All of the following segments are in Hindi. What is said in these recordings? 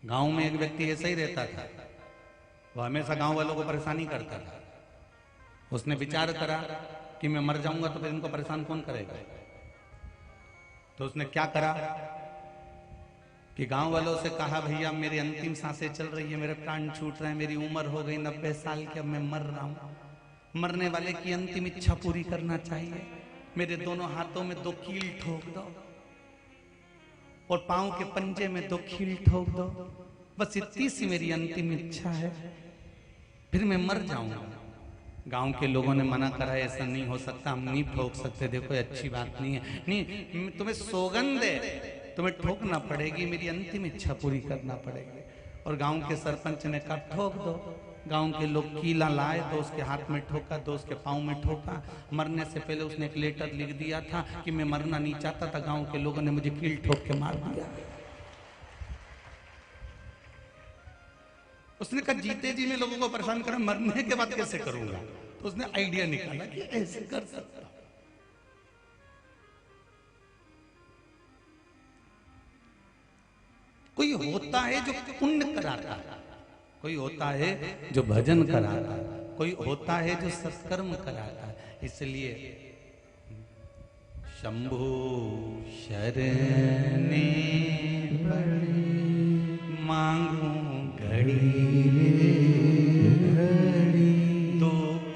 गांव में एक व्यक्ति ऐसा ही रहता था, वो हमेशा गांव वालों को परेशानी करता था। उसने विचार करा कि मैं मर जाऊंगा तो फिर इनको परेशान कौन करेगा। तो उसने क्या करा कि गांव वालों से कहा, भैया मेरी अंतिम सांसें चल रही है, मेरे प्राण छूट रहे हैं, मेरी उम्र हो गई 90 साल की, अब मैं मर रहा हूं। मरने वाले की अंतिम इच्छा पूरी करना चाहिए। मेरे दोनों हाथों में 2 कील ठोक दो और पांव के पंजे में 2 कील ठोक दो, बस इतनी सी मेरी अंतिम इच्छा है, फिर मैं मर जाऊंगा। गांव के लोगों ने मना करा, ऐसा नहीं हो सकता, हम नहीं ठोक सकते, देखो अच्छी बात नहीं है, नहीं तुम्हें सौगंध है, तुम्हें ठोकना पड़ेगी, मेरी अंतिम इच्छा पूरी करना पड़ेगी। और गांव के सरपंच ने कहा ठोक दो। गांव के लोग कीला लाए, दो उसके हाथ में ठोका, दो उसके पांव में ठोका। मरने से पहले उसने एक लेटर लिख दिया था कि मैं मरना नहीं चाहता था, गांव के लोगों ने मुझे कील ठोक के मार दिया। उसने कहा जीते जी मैं लोगों को परेशान करा, मरने के बाद कैसे करूंगा। तो उसने आइडिया निकाला कि ऐसे कर सकता। कोई होता है जो पुण्य कराता है, कोई होता है जो भजन कराता है, कोई होता है जो सत्कर्म कराता है। इसलिए शंभु शरणे पड़े मांगू घड़ी घड़ी, दुख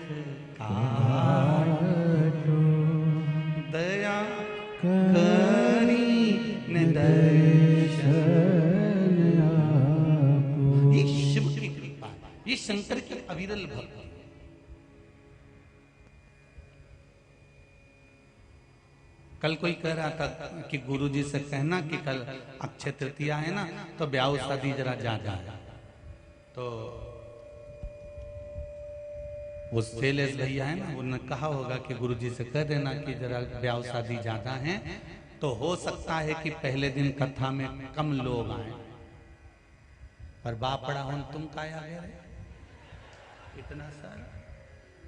काटो दया करी न दर्शन आपो। ये शिव की कृपा, ये शंकर की अविरल भक्ति। कल कोई कह रहा था कि गुरुजी से कहना कि कल अक्षय तृतीया है ना, तो ब्याह शादी जरा ज्यादा है। तो वो शैलेश भैया है ना, उन्होंने कहा होगा कि गुरुजी से कह देना कि जरा ब्याह शादी ज्यादा है, तो हो सकता है कि पहले दिन कथा में कम लोग आए। पर बापड़ा हो तुम काया गए इतना सारा।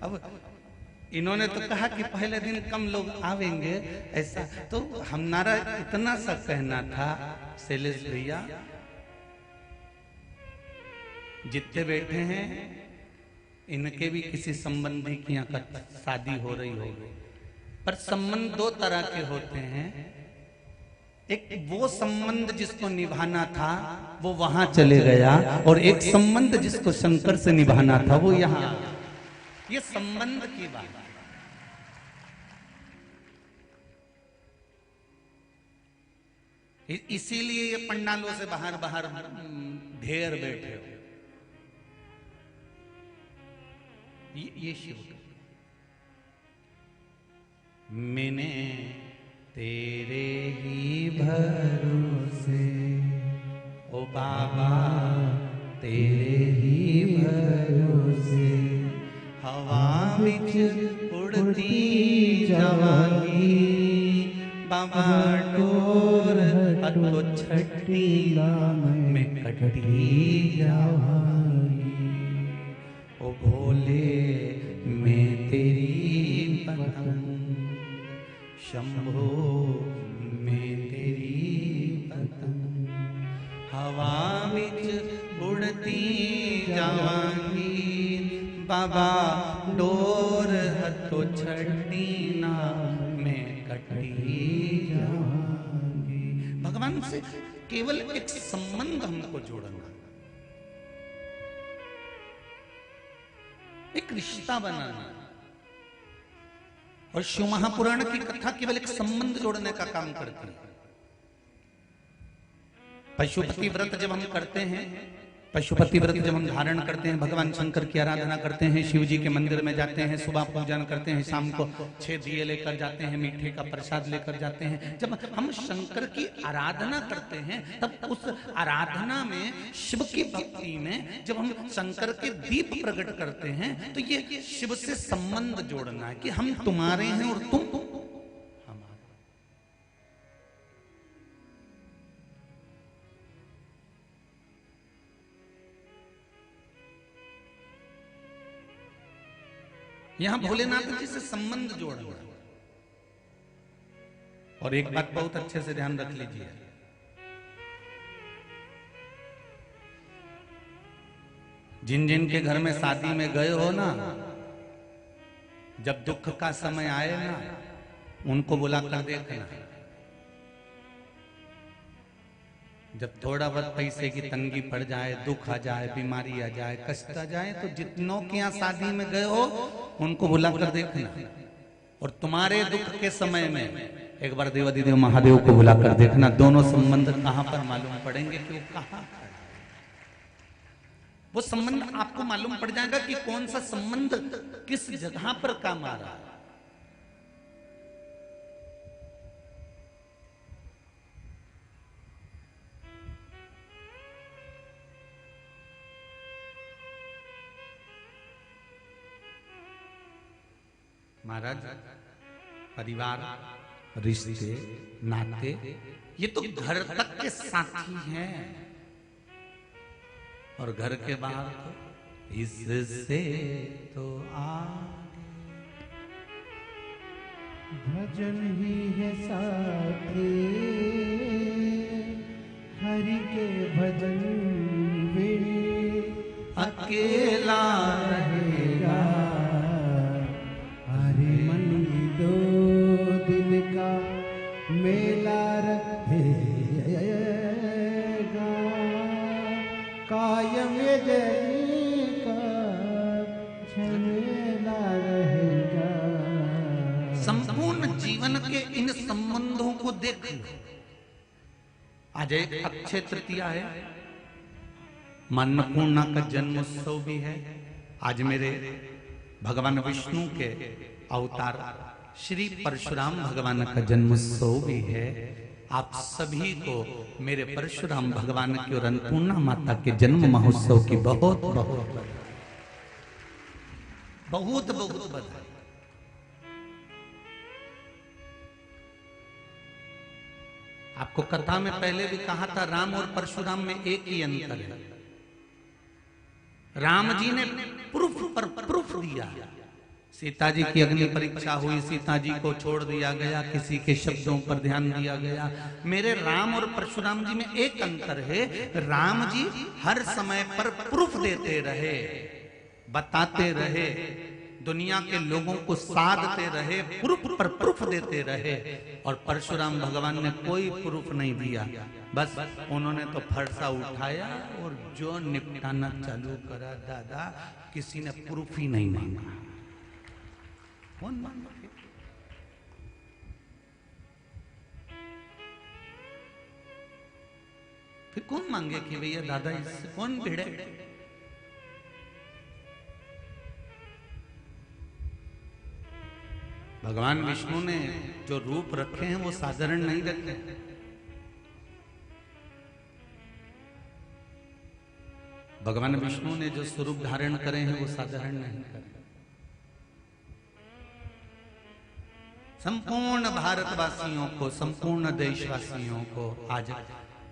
अब इन्होंने तो कहा कि पहले दिन कम लोग आवेंगे, ऐसा तो हमारा इतना सा कहना था शैलेश भैया, जितने बैठे हैं इनके भी किसी संबंधी की यहाँ का शादी हो रही होगी। पर संबंध 2 तरह के होते हैं। एक वो संबंध जिसको निभाना था वो वहां चले गया, और एक संबंध जिसको शंकर से निभाना था वो यहाँ आ गया। ये संबंध की बात है। इसीलिए ये पंडालों से बाहर बाहर ढेर बैठे हो। ये शिव मैंने तेरे ही भरोसे, ओ बाबा तेरे ही भरोसे, हवा बिच उड़ती जवानी, बाबा डोर हटो छठी में कटती जवानी, ओ भोले मैं तेरी पतंग, शंभो मैं तेरी पतंग, हवा बिच उड़ती जावांगी, बाबा डोर हथो छठी ना मैं कटी जाऊंगी। भगवान से केवल एक संबंध हमको जोड़ना, एक रिश्ता बनाना। और शिव महापुराण की कथा केवल एक संबंध जोड़ने का काम करती है। पशुपति व्रत जब हम करते हैं, पशुपति व्रत जब हम धारण करते हैं, भगवान शंकर की आराधना करते हैं, शिव जी के मंदिर में जाते हैं, सुबह पूजन करते हैं, शाम को 6 दिए लेकर जाते हैं, मीठे का प्रसाद लेकर जाते हैं। जब हम शंकर की आराधना करते हैं तब उस आराधना में, शिव की भक्ति में जब हम शंकर के दीप प्रकट करते हैं तो ये शिव से संबंध जोड़ना है कि हम तुम्हारे हैं और तुम हमारे। यहां भोलेनाथ जी से संबंध जोड़ना। और एक बात बहुत अच्छे से ध्यान रख लीजिए, जिन जिन के घर में शादी में गए हो ना, जब दुख का समय आए ना, उनको बुला कर देखना। जब थोड़ा बहुत पैसे की तंगी पड़ जाए, दुख आ जाए, बीमारी आ जाए, कष्ट आ जाए, तो जितनों के यहाँ शादी में गए हो उनको बुला कर देखना। और तुम्हारे दुख के समय में एक बार देवाधिदेव महादेव को बुला कर देखना। दोनों संबंध कहां पर मालूम पड़ेंगे कि वो कहां, वो संबंध आपको मालूम पड़ जाएगा कि कौन सा संबंध किस जगह पर काम आ रहा है। महाराज, परिवार, रिश्ते, नाते, ये तो घर तक के साथी हैं, और घर के बाहर तो इससे तो आगे भजन ही है साथी, हरि के भजन में अकेला रहेगा। हरि मन दो दिन का मेला रहेगा, कायम जनी का झमेला रहेगा। संपूर्ण जीवन के इन संबंधों को देख लो। आज एक अक्षय तृतीया है, मां अन्नपूर्णा का जन्मोत्सव भी है। आज मेरे भगवान विष्णु के अवतार श्री परशुराम भगवान का जन्मोत्सव भी है। आप सभी को मेरे परशुराम भगवान की और अन्नपूर्णा माता के जन्म महोत्सव की बहुत बहुत बहुत बहुत बधाई। आपको कथा में पहले भी कहा था, राम और परशुराम में एक ही अंतर है। राम जी ने प्रूफ पर प्रूफ दिया। सीता जी की अग्नि परीक्षा हुई, सीता जी को छोड़ दिया गया, किसी के शब्दों पर ध्यान दिया गया। मेरे राम और परशुराम जी में एक अंतर है, राम जी हर समय पर प्रूफ देते रहे, बताते रहे, दुनिया के लोगों को साधते रहे, प्रूफ पर प्रूफ देते रहे। और परशुराम भगवान ने कोई प्रूफ नहीं दिया, बस उन्होंने तो फरसा उठाया और जो निपटाना चालू करा। दादा, किसी ने प्रूफ ही नहीं मांगा। कौन मांगा? फिर कौन मांगे कि भैया दादा इससे कौन भिड़े? भगवान विष्णु ने जो रूप रखे हैं वो साधारण नहीं रखे। भगवान विष्णु ने जो स्वरूप धारण करे हैं वो साधारण नहीं करे। संपूर्ण भारतवासियों को, संपूर्ण देशवासियों को आज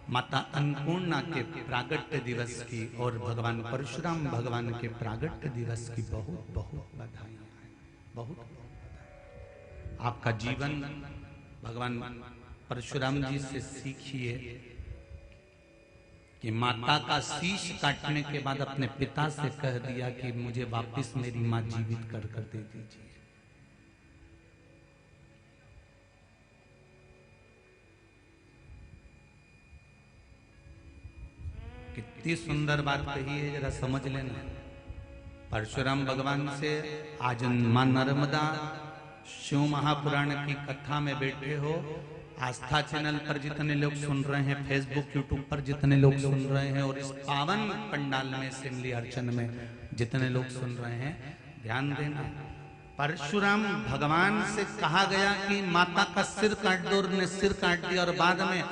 माता अन्नपूर्णा के प्रागट्य दिवस की और भगवान परशुराम भगवान के प्रागट्य दिवस की बहुत बहुत बधाई, बहुत बहुत बधाई। आपका जीवन भगवान परशुराम जी से सीखिए कि माता का शीश काटने के बाद अपने पिता से कह दिया कि मुझे वापस मेरी मां जीवित कर दे दीजिए। कितनी सुंदर बात कही है, जरा समझ लेना। परशुराम भगवान से आज मां नर्मदा शिव महापुराण की कथा में बैठे हो। आस्था चैनल पर जितने लोग सुन रहे हैं, फेसबुक यूट्यूब पर जितने लोग सुन रहे हैं, और इस पावन पंडाल में सिमली अर्चन में जितने लोग सुन रहे हैं, ध्यान देना। परशुराम भगवान से कहा गया कि माता का सिर काट दो, और ने सिर काट दिया। और बाद में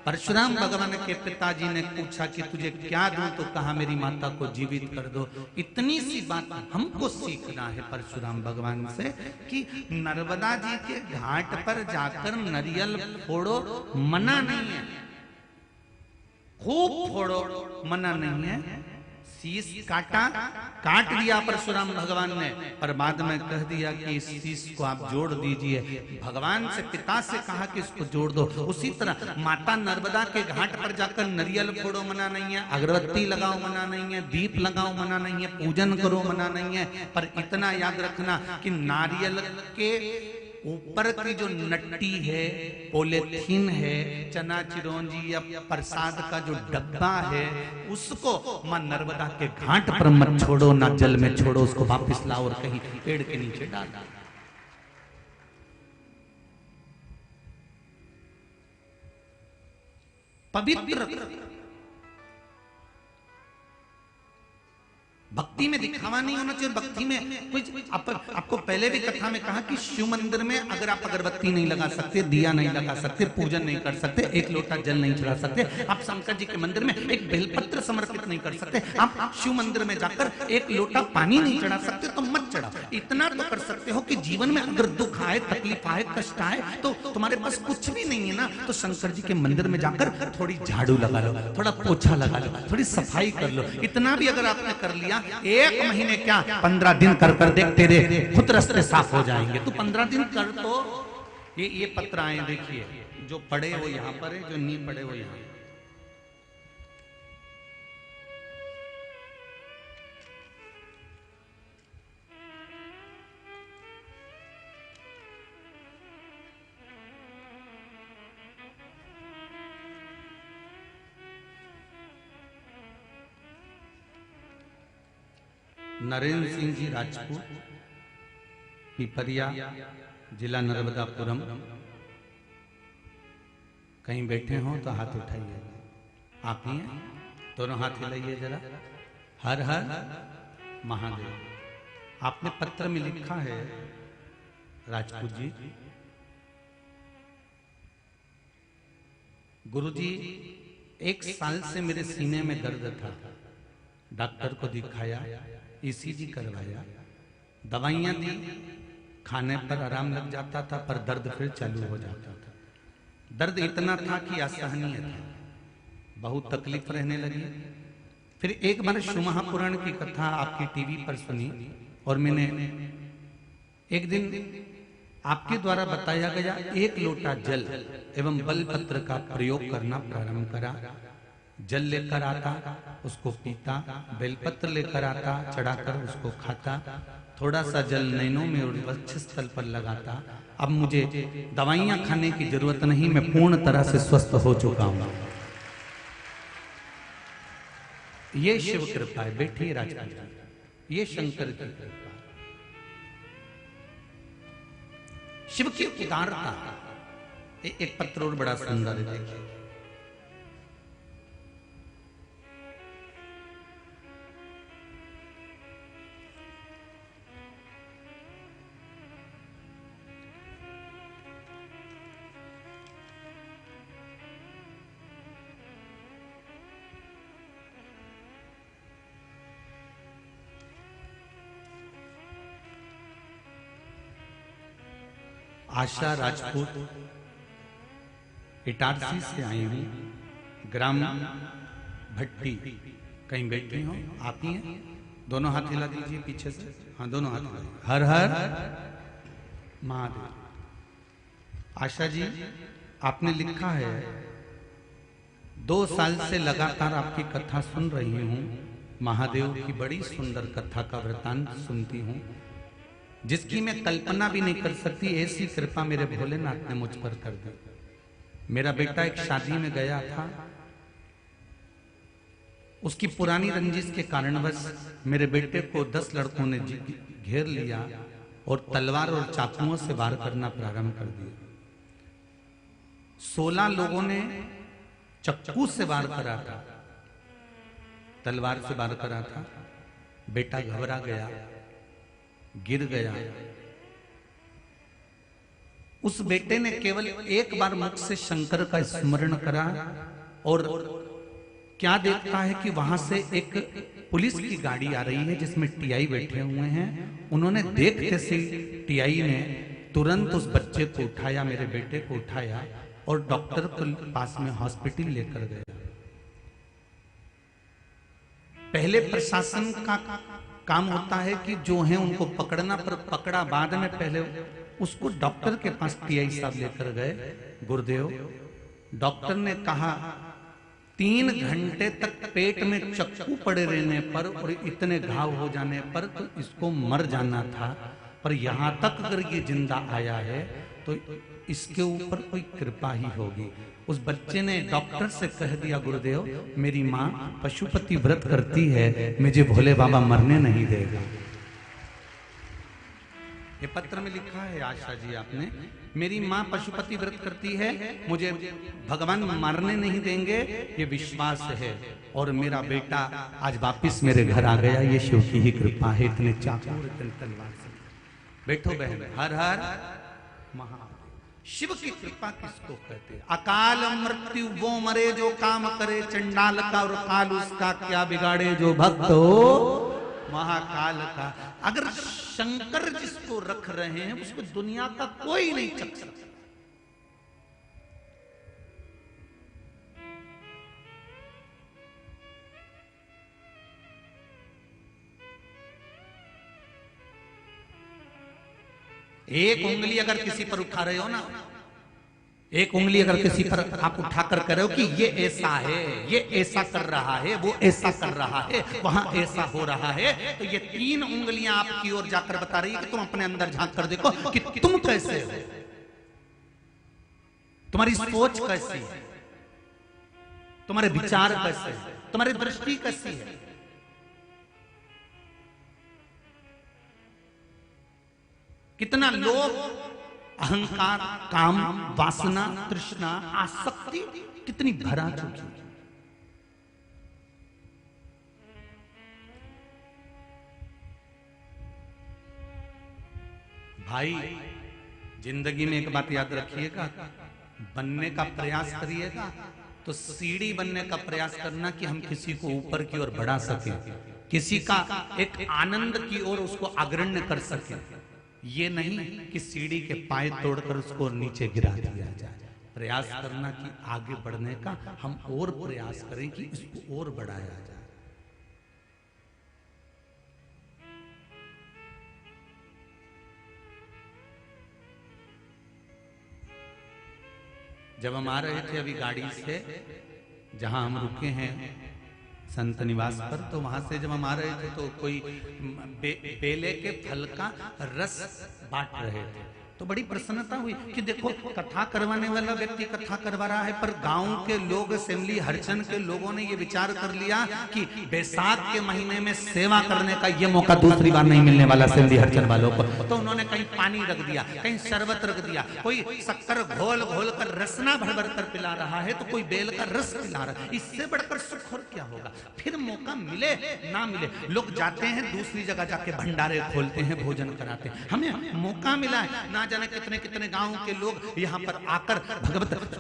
परशुराम भगवान के पिताजी ने पूछा कि तुझे क्या दूं, तो कहा मेरी माता को जीवित कर दो। इतनी सी बात हमको सीखना है परशुराम भगवान से कि नर्मदा जी के घाट पर जाकर नारियल फोड़ो, मना नहीं है, खूब फोड़ो, मना नहीं है, शीश काटा, काट दिया परशुराम भगवान ने, पर बाद में कह दिया कि इस शीश को आप जोड़ दीजिए। भगवान से, पिता से कहा कि इसको जोड़ दो। उसी तरह माता नर्मदा के घाट पर जाकर नरियल फोड़ो मना नहीं है, अगरबत्ती लगाओ मना नहीं है, दीप लगाओ मना नहीं है, पूजन करो मना नहीं है, पर इतना याद रखना कि नारियल के ऊपर की जो नट्टी है, पॉलीथीन है, चना चिरौंजी या प्रसाद का जो डब्बा है, उसको मां नर्मदा के घाट पर मत छोड़ो, ना जल में छोड़ो, उसको वापस लाओ और कहीं पेड़ के नीचे डाल दो। पवित्र भक्ति में दिखावा नहीं होना चाहिए। भक्ति में कुछ आपको पहले भी कथा में कहा कि शिव मंदिर में अगर आप अगरबत्ती नहीं लगा सकते, दिया नहीं लगा सकते, पूजन नहीं कर सकते, एक लोटा जल नहीं चढ़ा सकते, आप शंकर जी के मंदिर में एक बेलपत्र समर्पित नहीं कर सकते, आप शिव मंदिर में जाकर एक लोटा पानी नहीं चढ़ा सकते, तो मत चढ़ाओ। इतना तो कर सकते हो कि जीवन में अगर दुख आए, तकलीफ आए, कष्ट आए, तो तुम्हारे पास कुछ भी नहीं है ना, तो शंकर जी के मंदिर में जाकर थोड़ी झाड़ू लगा लो, थोड़ा पोछा लगा लो, थोड़ी सफाई कर लो। इतना भी अगर आपने कर लिया, 1 महीने क्या 15 दिन कर कर देख, तेरे खुद रास्ते साफ हो जाएंगे। तू 15 दिन कर। तो ये पत्र आए देखिए, जो पढ़े वो यहाँ पर है, जो नहीं पढ़े वो यहाँ। नरेंद्र सिंह जी राजपूत, पिपरिया, जिला नर्मदापुरम। कहीं बैठे हो तो हाथ उठाइए। आप ही हैं? दोनों हाथ हिलाइए जरा। हर हर महादेव। आपने पत्र में लिखा है राजपूत जी, गुरुजी 1 साल से मेरे सीने में दर्द था, डॉक्टर को दिखाया, ईसीजी करवाया, दवाइयां दी, खाने पर आराम लग जाता था, पर दर्द फिर चालू हो जाता था। दर्द इतना था कि असहनीय था, बहुत तकलीफ रहने लगी। फिर एक बार शिव महापुराण की कथा आपकी टीवी पर सुनी, और मैंने एक दिन आपके द्वारा बताया गया 1 लोटा जल एवं बेलपत्र का प्रयोग करना प्रारंभ करा। जल लेकर आता, उसको पीता, बेलपत्र लेकर आता, चढ़ाकर उसको खाता, थोड़ा सा जल नैनों में और वक्षस्थल पर लगाता। अब मुझे दवाइयां खाने की जरूरत नहीं, मैं पूर्ण तरह से स्वस्थ हो चुका हूं। ये शिव कृपा है। बैठिए राजपूत, ये शंकर की कृपा, शिव की उदारता। एक पत्र और बड़ा सुंदर है, देखिए। आशा राजपूत, इटारसी से आई हूं, ग्राम भट्टी। कहीं बैठी हो? आप ही हैं? दोनों हाथ हिला दीजिए पीछे से। हाँ, दोनों हाथ हिला। हर हर महादेव। आशा जी, आपने लिखा है 2 साल से लगातार आपकी कथा सुन रही हूं, महादेव की बड़ी सुंदर कथा का वृतांत सुनती हूं, जिसकी मैं कल्पना भी नहीं कर सकती। ऐसी कृपा मेरे भोलेनाथ ने मुझ पर कर दी। मेरा बेटा एक शादी में गया था, उसकी पुरानी रंजिश के कारणवश मेरे बेटे को 10 लड़कों ने घेर लिया और तलवार और चाकुओं से वार करना प्रारंभ कर दिया। 16 लोगों ने चाकू से वार करा था, तलवार से वार करा था। बेटा घबरा गया, गिर गया। उस बेटे ने केवल एक बार मुख से शंकर का स्मरण करा, और क्या देखता है कि वहां से एक पुलिस की गाड़ी आ रही है जिसमें टीआई बैठे हुए हैं। उन्होंने देखते से टीआई ने तुरंत उस बच्चे को उठाया, मेरे बेटे को उठाया, और डॉक्टर के पास में हॉस्पिटल लेकर गया। पहले प्रशासन का काम होता है कि जो है उनको पकड़ना, पर पकड़ा बाद में। पहले उसको डॉक्टर के पास टीआई साहब लेकर गए। गुरुदेव, डॉक्टर ने कहा 3 घंटे तक पेट में चक्कू पड़े रहने पर और इतने घाव हो जाने पर तो इसको मर जाना था, पर यहां तक अगर ये जिंदा आया है तो इसके ऊपर कोई कृपा ही होगी। उस बच्चे ने डॉक्टर से कह दिया, गुरुदेव मेरी माँ पशुपति व्रत करती है, मुझे भोले बाबा मरने नहीं देगा। ये पत्र में लिखा है आशा जी आपने, मेरी माँ पशुपति व्रत करती है, मुझे भगवान मारने नहीं देंगे, ये विश्वास है। और मेरा बेटा आज वापिस मेरे घर आ गया, ये शिव की ही कृपा है। इतने चाकू इतने तलवार से। बैठो बहन, हर हर महा। शिव की कृपा किसको कहते हैं? अकाल मृत्यु वो मरे जो काम करे, चंडाल का और काल उसका क्या बिगाड़े, जो भक्त हो महाकाल का। अगर शंकर जिसको रख रहे हैं उसको दुनिया का कोई नहीं चख सकता। एक उंगली अगर किसी पर उठा रहे हो ना, एक उंगली अगर किसी पर आप उठाकर कर रहे हो कि ये ऐसा है, ये ऐसा कर रहा है, वो ऐसा कर रहा है, वहां ऐसा हो रहा है, तो ये 3 उंगलियां आपकी ओर जाकर बता रही है कि तुम अपने अंदर झांक कर देखो कि तुम कैसे हो, तुम्हारी सोच कैसी है, तुम्हारे विचार कैसे हैं, तुम्हारी दृष्टि कैसी है। कितना लोग अहंकार, काम, वासना, तृष्णा, आसक्ति कितनी भरा चुकी। भाई जिंदगी में एक बात याद रखिएगा, बनने का प्रयास करिएगा तो सीढ़ी बनने का प्रयास करना कि हम किसी को ऊपर की ओर बढ़ा सकें, किसी का एक आनंद की ओर उसको अग्रण्य कर सकें। ये नहीं कि सीढ़ी के पाए तोड़कर उसको नीचे गिरा दिया जाए। प्रयास करना कि आगे बढ़ने का हम और प्रयास करें कि इसको और बढ़ाया जाए। जब हम आ रहे थे अभी गाड़ी से, जहां हम रुके हैं संत निवास पर, तो वहां से जब हम आ रहे थे तो कोई बेले के फल का रस बांट रहे थे, तो बड़ी प्रसन्नता हुई कि देखो कथा करवाने वाला व्यक्ति कथा करवा रहा है, पर गांव के लोग, असेंबली हरचन के लोगों ने ये विचार कर लिया कि बैसाख के महीने में सेवा करने का ये मौका दूसरी बार नहीं मिलने वाला असेंबली हरचन वालों को। तो उन्होंने कहीं पानी रख दिया, कहीं शरबत रख दिया, कोई शक्कर घोल घोल कर रसना भर भर कर पिला रहा है, तो कोई बेल का रस पिला रहा है। इससे बढ़कर सुख और क्या होगा। फिर मौका मिले ना मिले, लोग जाते हैं दूसरी जगह जाके भंडारे खोलते हैं, भोजन कराते हैं। हमें मौका मिला है, ना जाने कितने कितने गांव के लोग यहाँ पर आकर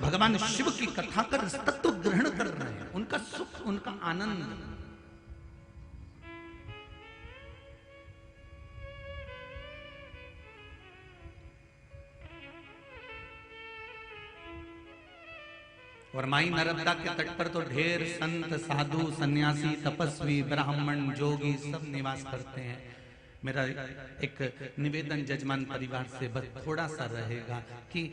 भगवान शिव की कथा कर तत्व ग्रहण कर रहे हैं। उनका सुख, उनका आनंद। और माई नर्मदा के तट पर तो ढेर संत, साधु, सन्यासी, तपस्वी, ब्राह्मण, जोगी सब निवास करते हैं। मेरा एक निवेदन जजमान परिवार से बस थोड़ा सा रहेगा कि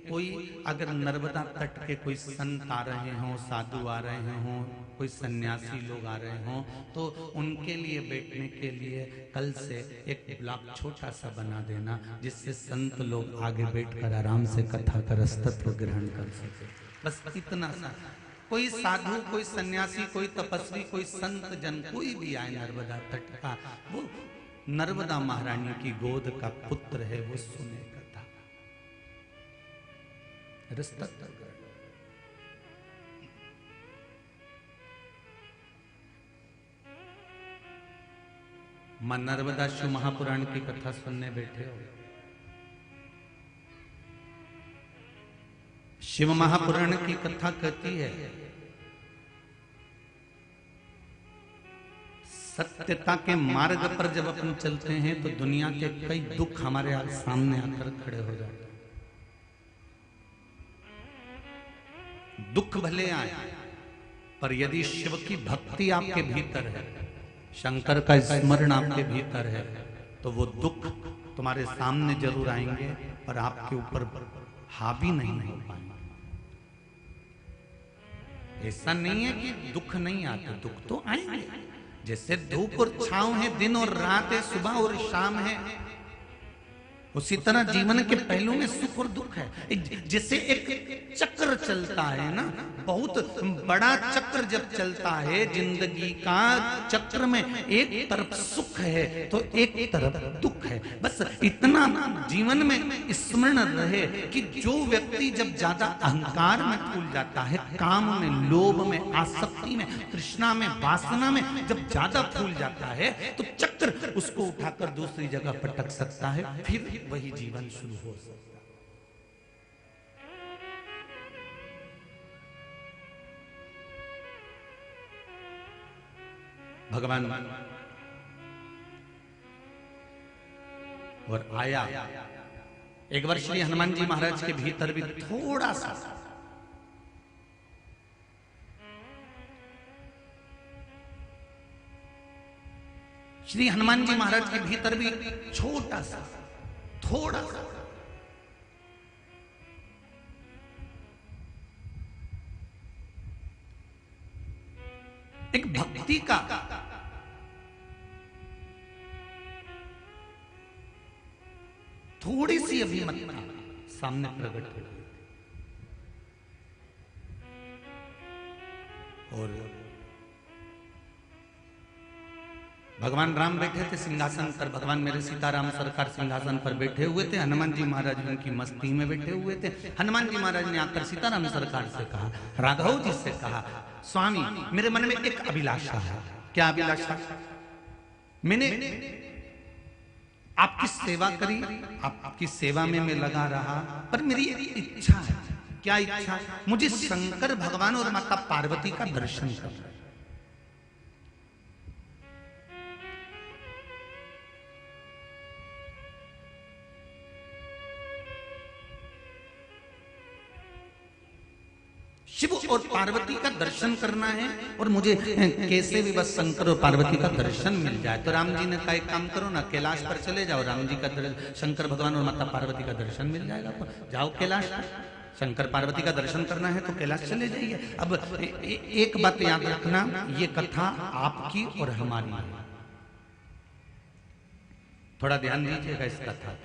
कोई अगर नर्मदा तट के कोई संत आ रहे हों, साधु आ रहे हों, कोई सन्यासी लोग आ रहे हों, तो उनके लिए बैठने के लिए कल से एक ब्लॉक छोटा सा बना देना, जिससे संत लोग आगे बैठकर आराम से कथा का रसतत्व ग्रहण कर सके। बस इतना सा। कोई साधु, कोई सन्यासी, कोई तपस्वी, कोई संत जन कोई भी आए नर्मदा तट का, वो नर्मदा महारानी की गोद का पुत्र है, वो सुने कथा रसतत्व। मां नर्मदा शिव महापुराण की कथा सुनने बैठे हो। शिव महापुराण की कथा कहती है सत्यता के मार्ग पर जब अपन चलते हैं तो दुनिया के कई दुख हमारे सामने आकर खड़े हो जाते हैं। दुख भले आए, पर यदि शिव की भक्ति आपके भीतर है शंकर का स्मरण आपके भीतर है तो वो दुख तुम्हारे सामने जरूर आएंगे पर आपके ऊपर हावी नहीं हो पाएंगे। ऐसा नहीं है कि दुख नहीं आते, दुख तो आएंगे। जैसे धूप और छांव है, दिन और रात है, सुबह और शाम है, उसी तरह जीवन के पहलू में सुख और दुख है। जैसे एक चक्र चलता है ना, बहुत बड़ा चक्र जब चलता है जिंदगी का चक्र में, एक तरफ सुख है तो एक तरफ दुख है। बस इतना जीवन में स्मरण रहे कि जो व्यक्ति जब ज्यादा अहंकार में फूल जाता है, काम में, लोभ में, आसक्ति में, तृष्णा में, वासना में जब ज्यादा फूल जाता है तो चक्र उसको उठाकर दूसरी जगह पटक सकता है, फिर वही जीवन शुरू हो सकता है। भगवान और आया एक बार श्री हनुमान जी महाराज के भीतर भी थोड़ा सा श्री हनुमान जी महाराज के भीतर भी छोटा सा, थोड़ा सा एक भक्ति का थोड़ी सी अभिमतता सामने प्रकट हो गई और भगवान राम बैठे थे सिंहासन पर, भगवान मेरे सीताराम सरकार सिंहासन पर बैठे हुए थे, हनुमान जी महाराज उनकी मस्ती में बैठे हुए थे। हनुमान जी महाराज ने आकर सीताराम सरकार से कहा, राघव जी से कहा, स्वामी मेरे मन में एक अभिलाषा है। क्या अभिलाषा? मैंने आपकी सेवा करी, आपकी सेवा में मैं लगा रहा, पर मेरी एक इच्छा है। क्या इच्छा? मुझे शंकर भगवान और माता पार्वती का दर्शन करना। शिव और पार्वती का दर्शन करना है और मुझे कैसे भी बस शंकर और पार्वती का दर्शन मिल जाए। तो राम जी ने कहा, एक काम करो ना, कैलाश पर चले जाओ, राम जी का शंकर भगवान और माता पार्वती का दर्शन मिल जाएगा। तो जाओ कैलाश पर, शंकर पार्वती का दर्शन करना है तो कैलाश चले जाइए। अब एक बात याद रखना, ये कथा आपकी और हमारी है, थोड़ा ध्यान दीजिएगा इस कथा।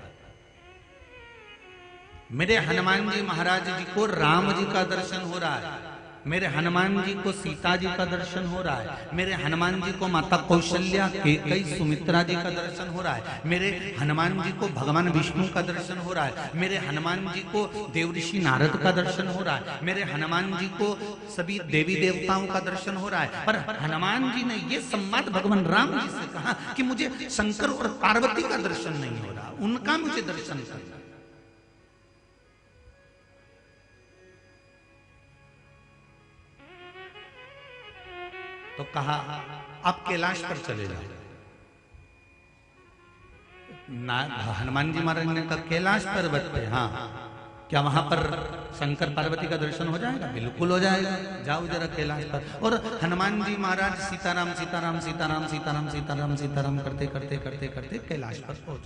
मेरे हनुमान जी महाराज जी को राम जी का दर्शन हो रहा है, मेरे हनुमान जी को सीता जी का दर्शन हो रहा है, मेरे हनुमान जी को माता कौशल्या कैकेयी सुमित्रा जी का दर्शन हो रहा है, मेरे हनुमान जी को भगवान विष्णु का दर्शन हो रहा है, मेरे हनुमान जी को देवऋषि नारद का दर्शन हो रहा है, मेरे हनुमान जी को सभी देवी देवताओं का दर्शन हो रहा है। पर हनुमान जी ने यह संवाद भगवान राम जी से कहा कि मुझे शंकर और पार्वती का दर्शन नहीं हो रहा, उनका मुझे दर्शन करना। तो कहा आप कैलाश पर चले जाओ। हनुमान जी महाराज ने कहा कैलाश पर्वत पे, हाँ क्या वहां पर शंकर पार्वती का दर्शन हो जाएगा? बिल्कुल हो जाएगा, जाओ जरा कैलाश पर। और हनुमान जी महाराज सीताराम सीताराम सीताराम सीताराम सीताराम सीताराम करते करते करते करते कैलाश पर पहुंच।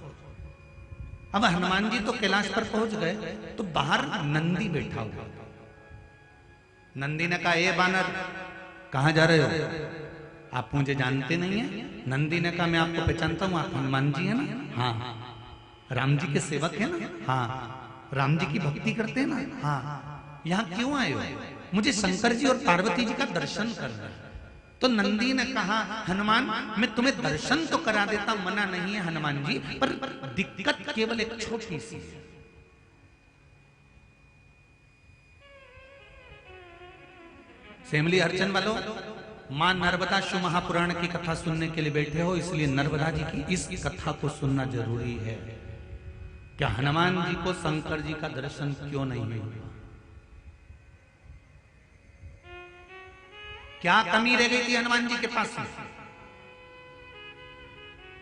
अब हनुमान जी तो कैलाश पर पहुंच गए तो बाहर नंदी बैठा हुआ। नंदी ने कहा, ए बानर कहां जा रहे हो? आप मुझे जानते नहीं है? नंदी ने कहा, मैं आपको पहचानता हूं, आप हनुमान जी है ना? हाँ। राम जी के सेवक है ना? हाँ। राम जी की भक्ति करते हैं ना? हाँ। यहाँ क्यों आए हो? मुझे शंकर जी और पार्वती जी का दर्शन करना है। तो नंदी ने कहा, हनुमान मैं तुम्हें दर्शन तो करा देता, मना नहीं है हनुमान जी, पर दिक्कत केवल एक छोटी सी है। सेमली अर्चन वालों, मां नर्मदा शिव महापुराण की कथा सुनने के लिए बैठे हो, इसलिए नर्मदा जी की इस कथा को सुनना जरूरी है। क्या हनुमान जी को शंकर जी का दर्शन क्यों नहीं हुआ? क्या कमी रह गई थी हनुमान जी के पास में?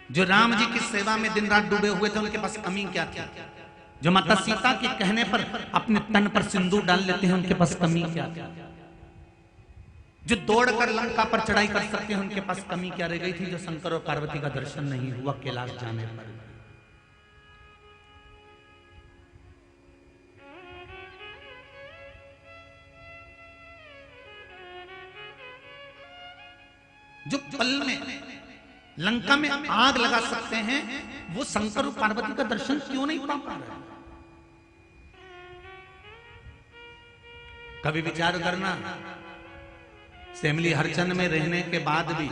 जो राम जी की सेवा में दिन रात डूबे हुए थे, उनके पास कमी क्या थी? जो माता सीता के कहने पर अपने तन पर सिंदूर डाल लेते हैं, उनके पास कमी क्या थी? जो दौड़कर लंका पर चढ़ाई कर सकते हैं, उनके पास कमी क्या रह गई थी जो शंकर और पार्वती का दर्शन नहीं हुआ कैलाश जाने पर। जो पल में लंका में आग लगा सकते हैं, वो शंकर और पार्वती का दर्शन क्यों नहीं पा रहे? कभी विचार करना, सेमली हरचंद में रहने के बाद भी,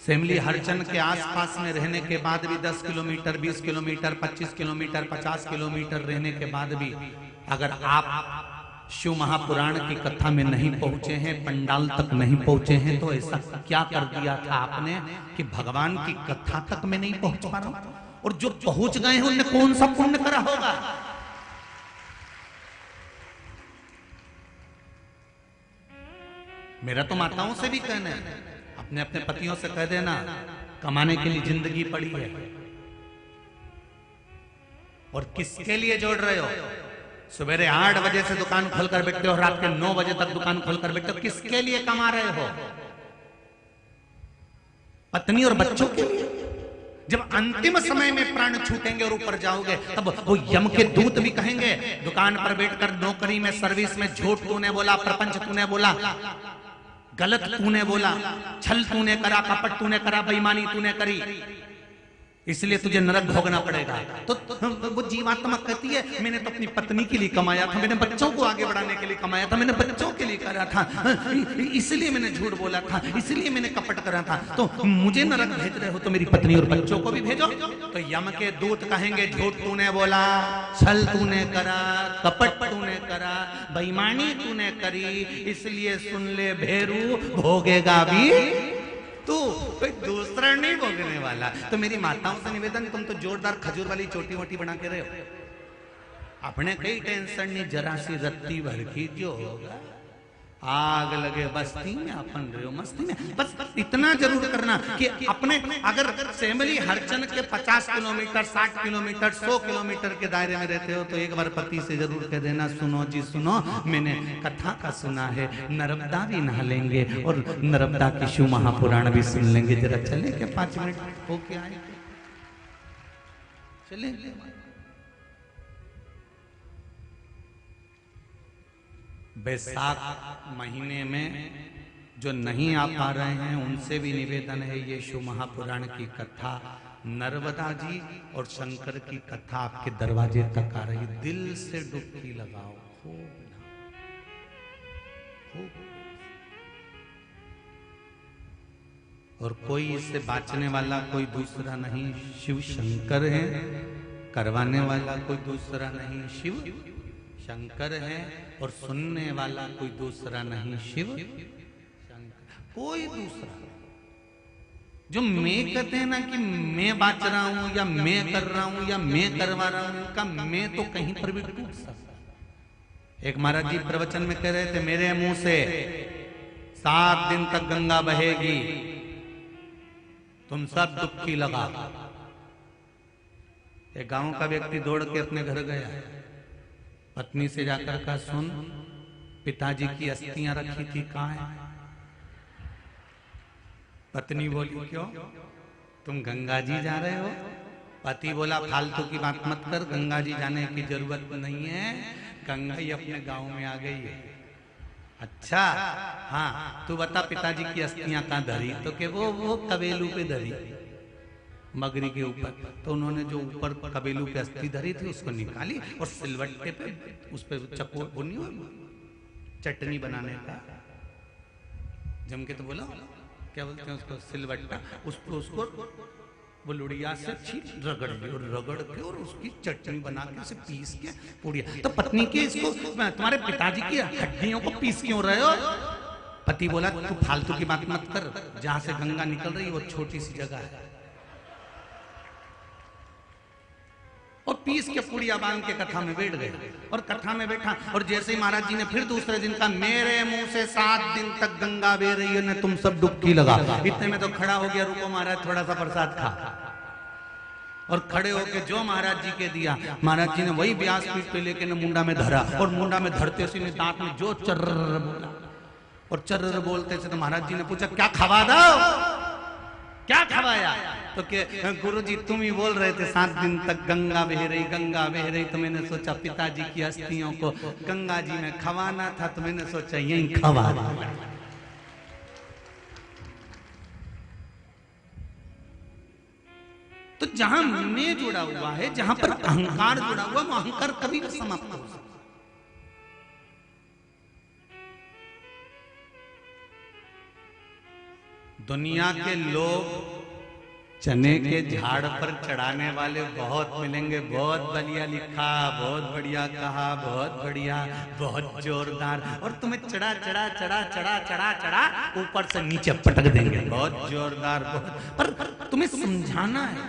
सेमली हरचंद के आसपास में रहने के बाद भी 10 किलोमीटर, 20 किलोमीटर, 25 किलोमीटर, 50 किलोमीटर रहने के बाद भी अगर आप शिव महापुराण की कथा में नहीं पहुंचे हैं, पंडाल तक नहीं पहुंचे हैं, तो ऐसा क्या कर दिया था आपने कि भगवान की कथा तक में नहीं पहुंच पा रहा? और जो पहुंच गए हैं उनने कौन सा पुण्य करा होगा? मेरा तो माताओं से भी कहना है, अपने अपने पतियों से कह देना, कमाने के लिए जिंदगी पड़ी है और किसके लिए जोड़ रहे हो? सवेरे 8 बजे से दुकान खोलकर बैठते हो, रात के 9 बजे तक दुकान खोलकर बैठते हो, किसके लिए कमा रहे हो? पत्नी और बच्चों के लिए। जब अंतिम समय में प्राण छूटेंगे और ऊपर जाओगे, तब वो यम के दूत भी कहेंगे, दुकान पर बैठकर नौकरी में, सर्विस में झूठ तूने बोला, प्रपंच तूने बोला, गलत तूने बोला, छल तूने करा, कपट तूने करा, बेईमानी तूने करी, इसलिए तुझे नरक भोगना पड़ेगा। तो वो जीवात्मा कहती है, मैंने तो अपनी पत्नी के लिए कमाया था, मैंने बच्चों को आगे बढ़ाने के लिए कमाया था, मैंने बच्चों के लिए करा था, इसलिए मैंने झूठ बोला था, इसलिए मैंने कपट करा था, तो मुझे नरक भेज रहे हो तो मेरी पत्नी और बच्चों को भी भेजो। तो यम के दूत कहेंगे, झूठ तूने बोला, छल तूने करा, कपट तूने करा, बेईमानी तूने करी, इसलिए सुन ले भेरू, भोगेगा भी तू, कोई दूसरा नहीं भोगने वाला। तो मेरी माताओं से निवेदन, तुम तो जोरदार खजूर वाली चोटी वोटी बना के रहे हो, अपने कोई टेंशन नहीं, जरा सी रत्ती भर की जो होगा, आग लगे बस्ती में, अपन रहे हो मस्ती में। बस इतना जरूर करना कि अपने अगर सेमली हरचंद के 50 किलोमीटर, 60 किलोमीटर, 100 किलोमीटर के दायरे में रहते हो, तो एक बार पति से जरूर कह देना, सुनो जी सुनो, मैंने कथा का सुना है, नर्मदा भी नहा लेंगे और नर्मदा की शिव महापुराण भी सुन लेंगे, जरा चले के 5 मिनट होके आए, चले। बैसाख महीने में जो नहीं आ पा रहे हैं, उनसे भी निवेदन है, ये शिव महापुराण की कथा, नर्मदा जी और शंकर की कथा आपके दरवाजे तक आ रही, दिल से डुबकी लगाओ, और कोई इससे बाँचने वाला कोई दूसरा नहीं, शिव शंकर है, करवाने वाला कोई दूसरा नहीं, शिव शंकर है, और सुनने वाला कोई दूसरा नहीं, शिव शंकर, कोई दूसरा। जो मैं कहते हैं ना कि मैं बाँच रहा हूं या मैं कर रहा हूं या मैं करवा रहा हूं, इनका मैं तो कहीं पर भी टूट सकता। एक महाराज जी प्रवचन में कह रहे थे, मेरे मुंह से 7 दिन तक गंगा बहेगी, तुम सब डुबकी लगा। एक गांव का व्यक्ति दौड़ के अपने घर गया, पत्नी से जाकर कहा, सुन, पिताजी की अस्थियां रखी थी, कहाँ है? पत्नी बोली, क्यों, तुम गंगा जी जा रहे हो? पति बोला, फालतू की बात मत कर, गंगा जी जाने की जरूरत नहीं है, गंगा ही अपने गांव में आ गई है। अच्छा, हाँ, तू बता पिताजी की अस्थियां कहाँ धरी? तो के वो कबेलू पे धरी, मगरी के ऊपर। तो उन्होंने जो ऊपर कबेलू पे अस्थि धरी थी उसको निकाली और सिलवट्टे पे उस पे चक्कू बुनी चटनी बनाने का, जम के तो बोला, क्या बोलते हैं उसको, सिलवट्टा, उसको वो लुड़िया से छील रगड़ ली और रगड़ के और उसकी चटनी बना के उसे पीस के पुड़िया। तो पत्नी के इसको, तुम्हारे पिताजी की हड्डियों को पीस क्यों रहे हो? पति बोला, तू फालतू की बात मत कर, जहां से गंगा निकल रही है वो छोटी सी जगह है, और पीस के पुड़िया बांध के कथा में बैठ गए। और कथा में बैठा, और जैसे ही महाराज जी ने फिर दूसरे दिन कहा, मेरे मुंह से 7 दिन तक गंगा बह रही है, ने तुम सब डुबकी लगा। इतने में तो खड़ा हो गया, रुको महाराज थोड़ा सा प्रसाद खा, और खड़े होके जो महाराज जी के दिया, महाराज जी ने वही व्यासपीठ पे लेके मुंडा में धरा, और मुंडा में धरते से दांत में जो चर्र बोला, और चर्र बोलते थे। तो महाराज जी ने पूछा क्या खवा दो, क्या खवाया? तो के गुरुजी तुम ही बोल रहे थे 7 दिन तक गंगा बह रही, गंगा बह रही। तो मैंने सोचा पिताजी की अस्थियों को गंगा जी में खवाना था, तो मैंने सोचा यही खवा दूं। तो जहां मैं जुड़ा हुआ है, जहां पर अहंकार जुड़ा हुआ, वो अहंकार कभी भी समाप्त हो सकता। दुनिया के लोग चने के झाड़ पर चढ़ाने वाले बहुत मिलेंगे। बहुत बढ़िया लिखा, बहुत बढ़िया कहा, बहुत बढ़िया, बहुत जोरदार, और तुम्हें चढ़ा चढ़ा चढ़ा चढ़ा चढ़ा चढ़ा ऊपर से नीचे पटक देंगे। बहुत जोरदार, बहुत। पर तुम्हें समझाना है,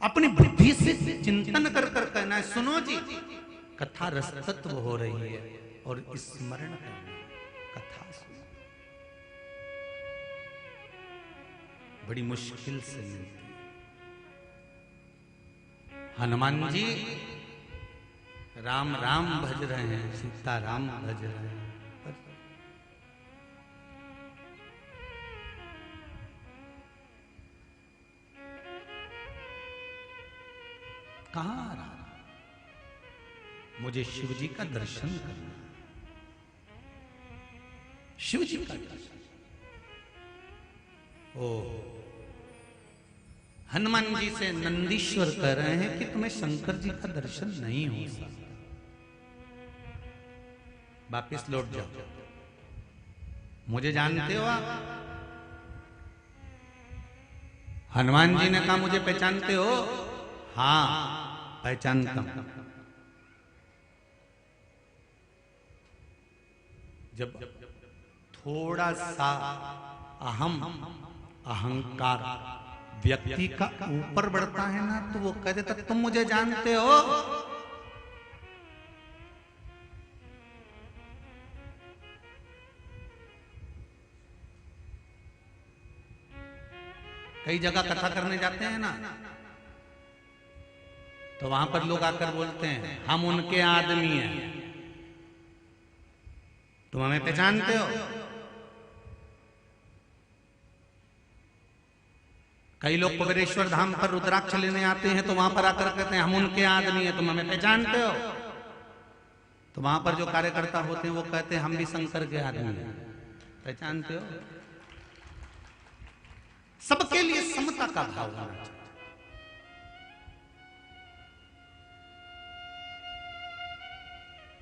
अपनी बुद्धि से चिंतन कर कर कहना है, सुनो जी कथा रसतत्व हो रही है और स्मरण करना, कथा सुनो। बड़ी मुश्किल से मिलती है। हनुमान जी राम राम भज रहे हैं, सीता राम भज रहे हैं, पर कहां आ रहा? मुझे शिव जी का दर्शन करना, शिव जी का दर्शन। ओ हनुमान जी से नंदीश्वर कह रहे हैं कि तुम्हें शंकर जी का दर्शन नहीं हो सकता, वापिस लौट जाओ। मुझे जानते हो आप? हनुमान जी ने कहा मुझे पहचानते हो? हाँ पहचानता हूं। जब थोड़ा सा अहंकार व्यक्ति का ऊपर बढ़ता है ना, तो वो कह देता तुम मुझे जानते हो। कई जगह कथा करने जाते हैं ना, तो वहां पर लोग आकर बोलते हैं हम उनके आदमी हैं, तुम हमें पहचानते हो? कई लोग कुबेरेश्वर धाम पर रुद्राक्ष लेने आते हैं, तो वहां पर आकर कहते हैं हम उनके आदमी हैं, तुम हमें पहचानते हो? तो वहां पर जो कार्यकर्ता होते हैं वो कहते हैं हम भी शंकर के आदमी हैं, पहचानते हो? सबके लिए समता का भाव होना चाहिए।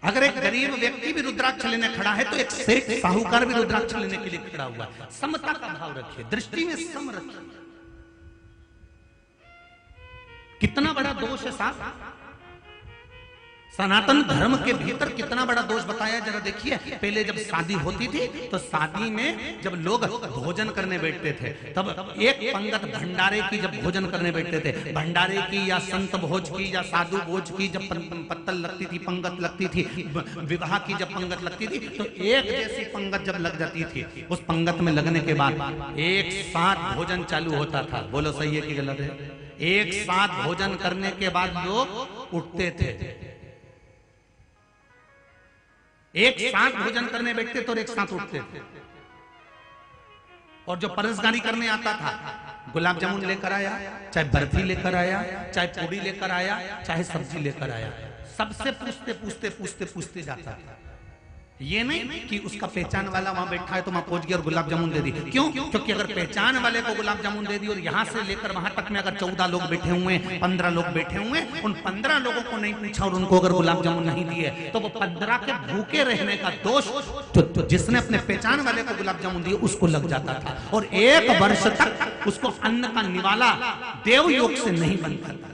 अगर एक गरीब व्यक्ति भी रुद्राक्ष लेने खड़ा है, तो एक सेठ साहूकार भी रुद्राक्ष लेने के लिए खड़ा हुआ है। समता का भाव रखिए, दृष्टि में सम रखिए। कितना बड़ा दोष है साहब, सनातन धर्म के भीतर कितना बड़ा दोष बताया जरा देखिए। पहले जब शादी होती थी, तो शादी में जब लोग भोजन करने बैठते थे, तब एक पंगत भंडारे की जब भोजन करने बैठते थे, भंडारे की या संत भोज की या साधु भोज की जब पत्तल लगती थी, पंगत लगती थी, विवाह की जब पंगत लगती थी, तो एक जैसी पंगत जब लग जाती थी, उस पंगत में लगने के बाद एक साथ भोजन चालू होता था। बोलो सही है कि गलत है? एक साथ भोजन करने के बाद लोग उठते थे, एक साथ भोजन करने बैठते थे और एक साथ उठते थे। और जो परसगारी करने आता था, गुलाब जामुन लेकर आया, चाहे बर्फी लेकर आया, चाहे पूड़ी लेकर आया, चाहे सब्जी लेकर आया, सबसे पूछते पूछते पूछते पूछते जाता था। ये नहीं कि उसका पहचान वाला वहां बैठा है तो वहां पहुंच गया और गुलाब जामुन दे दी। क्यों? क्योंकि अगर पहचान वाले को गुलाब जामुन दे दी और यहां से लेकर वहां तक में अगर 14 लोग बैठे हुए, 15 लोग बैठे हुए, उन 15 लोगों को नहीं पूछा और उनको अगर गुलाब जामुन नहीं दिए, तो वो 15 के भूखे रहने का दोष तो जिसने अपने पहचान वाले को गुलाब जामुन दिए उसको लग जाता था, और 1 वर्ष तक उसको अन्न का निवाला देवयोग से नहीं बनता था।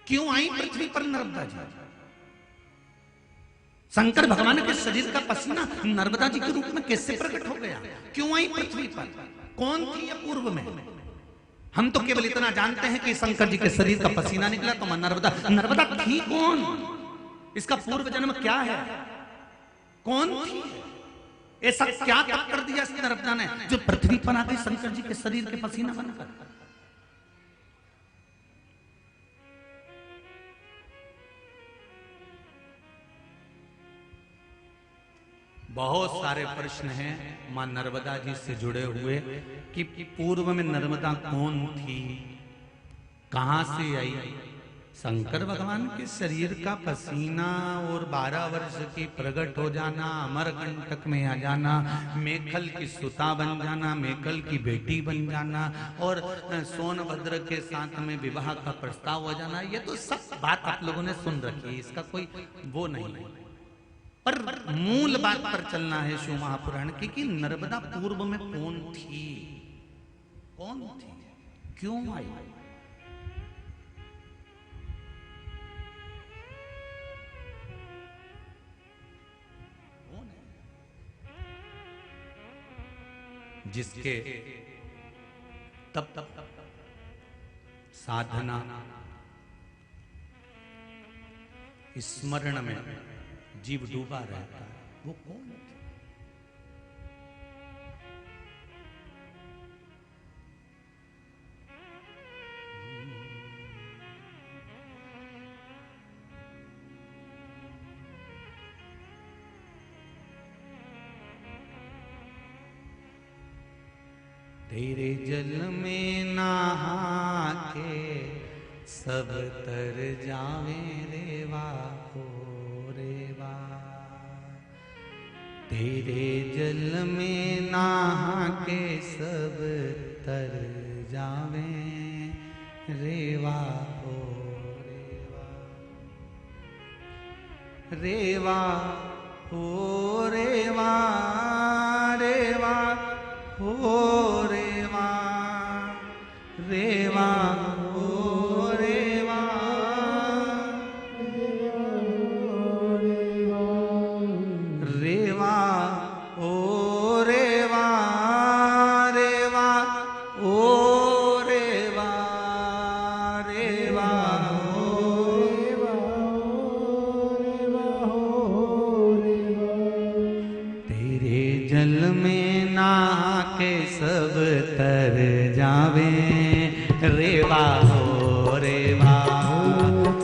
क्यों आई पृथ्वी पर नर्मदा जी? शंकर भगवान के शरीर का पसीना नर्मदा जी के रूप में कैसे प्रकट हो गया? क्यों आई पृथ्वी पर? कौन थी ये पूर्व में? हम तो केवल इतना जानते हैं कि शंकर जी के शरीर का पसीना निकला तो नर्मदा थी कौन? इसका पूर्व जन्म क्या है? कौन थी? ऐसा क्या तप कर दिया इस नर्मदा ने जो पृथ्वी पर आकर शंकर जी के शरीर के पसीना बनकर? बहुत सारे प्रश्न हैं मां नर्मदा जी से जुड़े हुए कि पूर्व में नर्मदा कौन थी, कहां से आई। शंकर भगवान के शरीर का पसीना और 12 वर्ष की प्रकट हो जाना, अमरकंटक में आ जाना, मेखल की सुता बन जाना, मेखल की बेटी बन जाना और सोनभद्र के साथ में विवाह का प्रस्ताव हो जाना, ये तो सब बात आप लोगों ने सुन रखी है, इसका कोई वो नहीं है। पर मूल बात पर चलना है शिव महापुराण की कि नर्मदा पूर्व में कौन थी, कौन थी, क्यों आई। जिसके तब साधना स्मरण में जीव डूबा रहता है, वो कौन है? तेरे जल में नहा के सब तर जावे रेवा हो रेवा। तेरे जल में नहा के सब तर जावे रेवा हो रेवा। रेवा हो रेवा, रेवा हो रेवा, रेवा हो रेवा, रेवा ओ रेवा, रेवा ओ रेवा, रेवा ओ तेरे जल में नहा के सब तर जावे रेवा हो रेवा।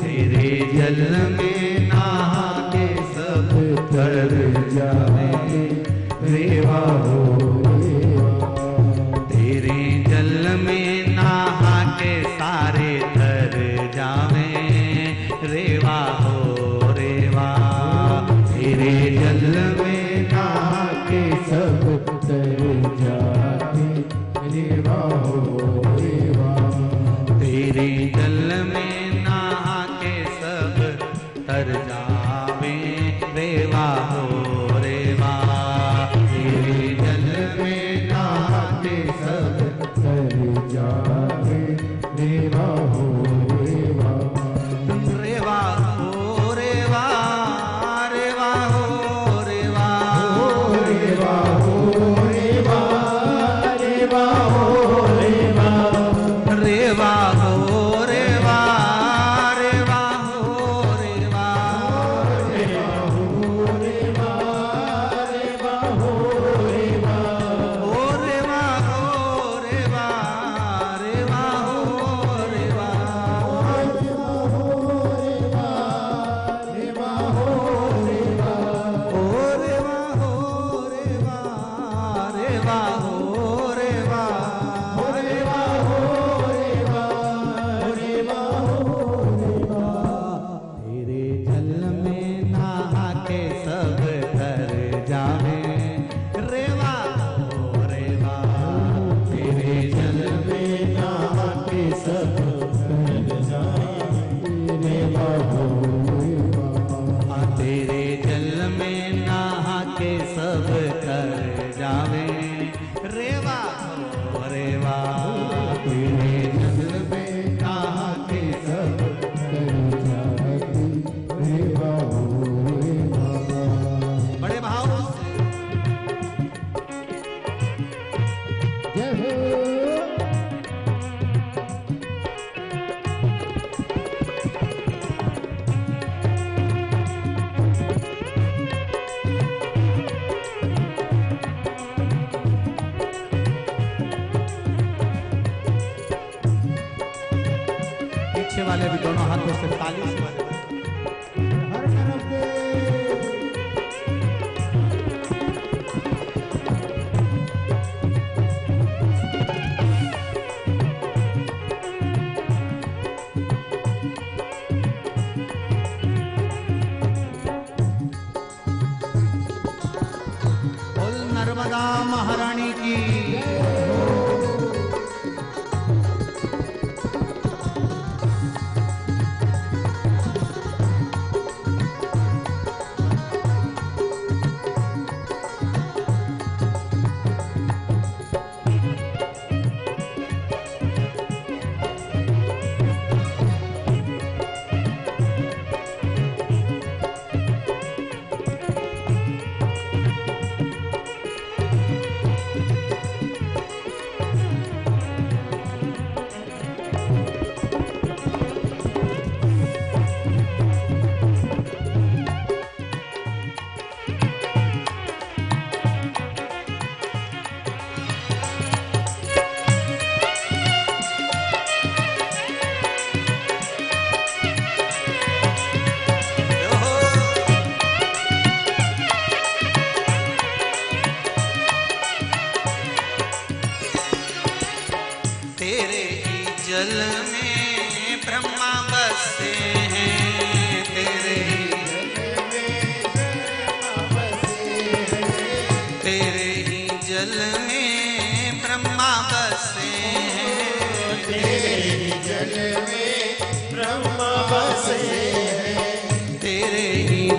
तेरे जल में नहा के सब तर जावे रेवा हो रेवा। तेरे जल में नहा के सारे तर जावे रेवा हो रेवा। तेरे जल में नहा के सब तर जावे रेवा हो रेवा। तेरे जल में नहा के सब तर जावे रेवा हो रेवा। तेरे जल में नहा के सब तर जावे रेवा हो रेवा। रेवा हो रेवा, रेवा हो रेवा, रेवा हो रेवा, रेवा हो रेवा, रेवा हो रेवा, रेवा हो रेवा, रेवा हो रेवा, रेवा हो रेवा, ओ रेवा हो रेवा, रेवा हो रेवा, रेवा हो रेवा, ओ रेवा हो रेवा, रेवा हो रेवा, रेवा हो रेवा, रेवा हो रेवा। तेरे जल में नहा के सब तर जावे रेवा हो रेवा। तेरे जल में नहा के सब तर जावे रेवा हो रेवा। तेरे जल में नहा के सब तर जावे रेवा हो रेवा। तेरे जल में नहा के सब तर जावे रेवा हो रेवा। बड़े भाव से जय हो। पीछे वाले भी दोनों हाथों से ताली से बजाएं। हर तरफ से यशोदा महारानी की।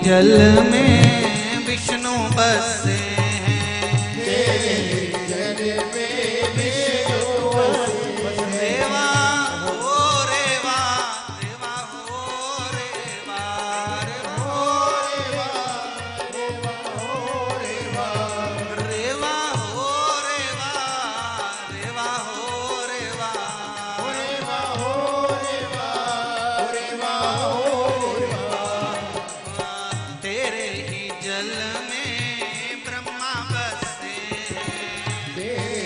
जल में विष्णु बसे हैं, तेरे जल में विष्णु बसे। रेवा हो रेवा, रेवा हो रेवा, रेवा हो रेवा, रेवा हो रेवा, रेवा हो रेवा, रेवा हो रेवा, रेवा हो रेवा, रेवा हो रेवा। तेरे ही जल में ब्रह्मा बसे, तेरे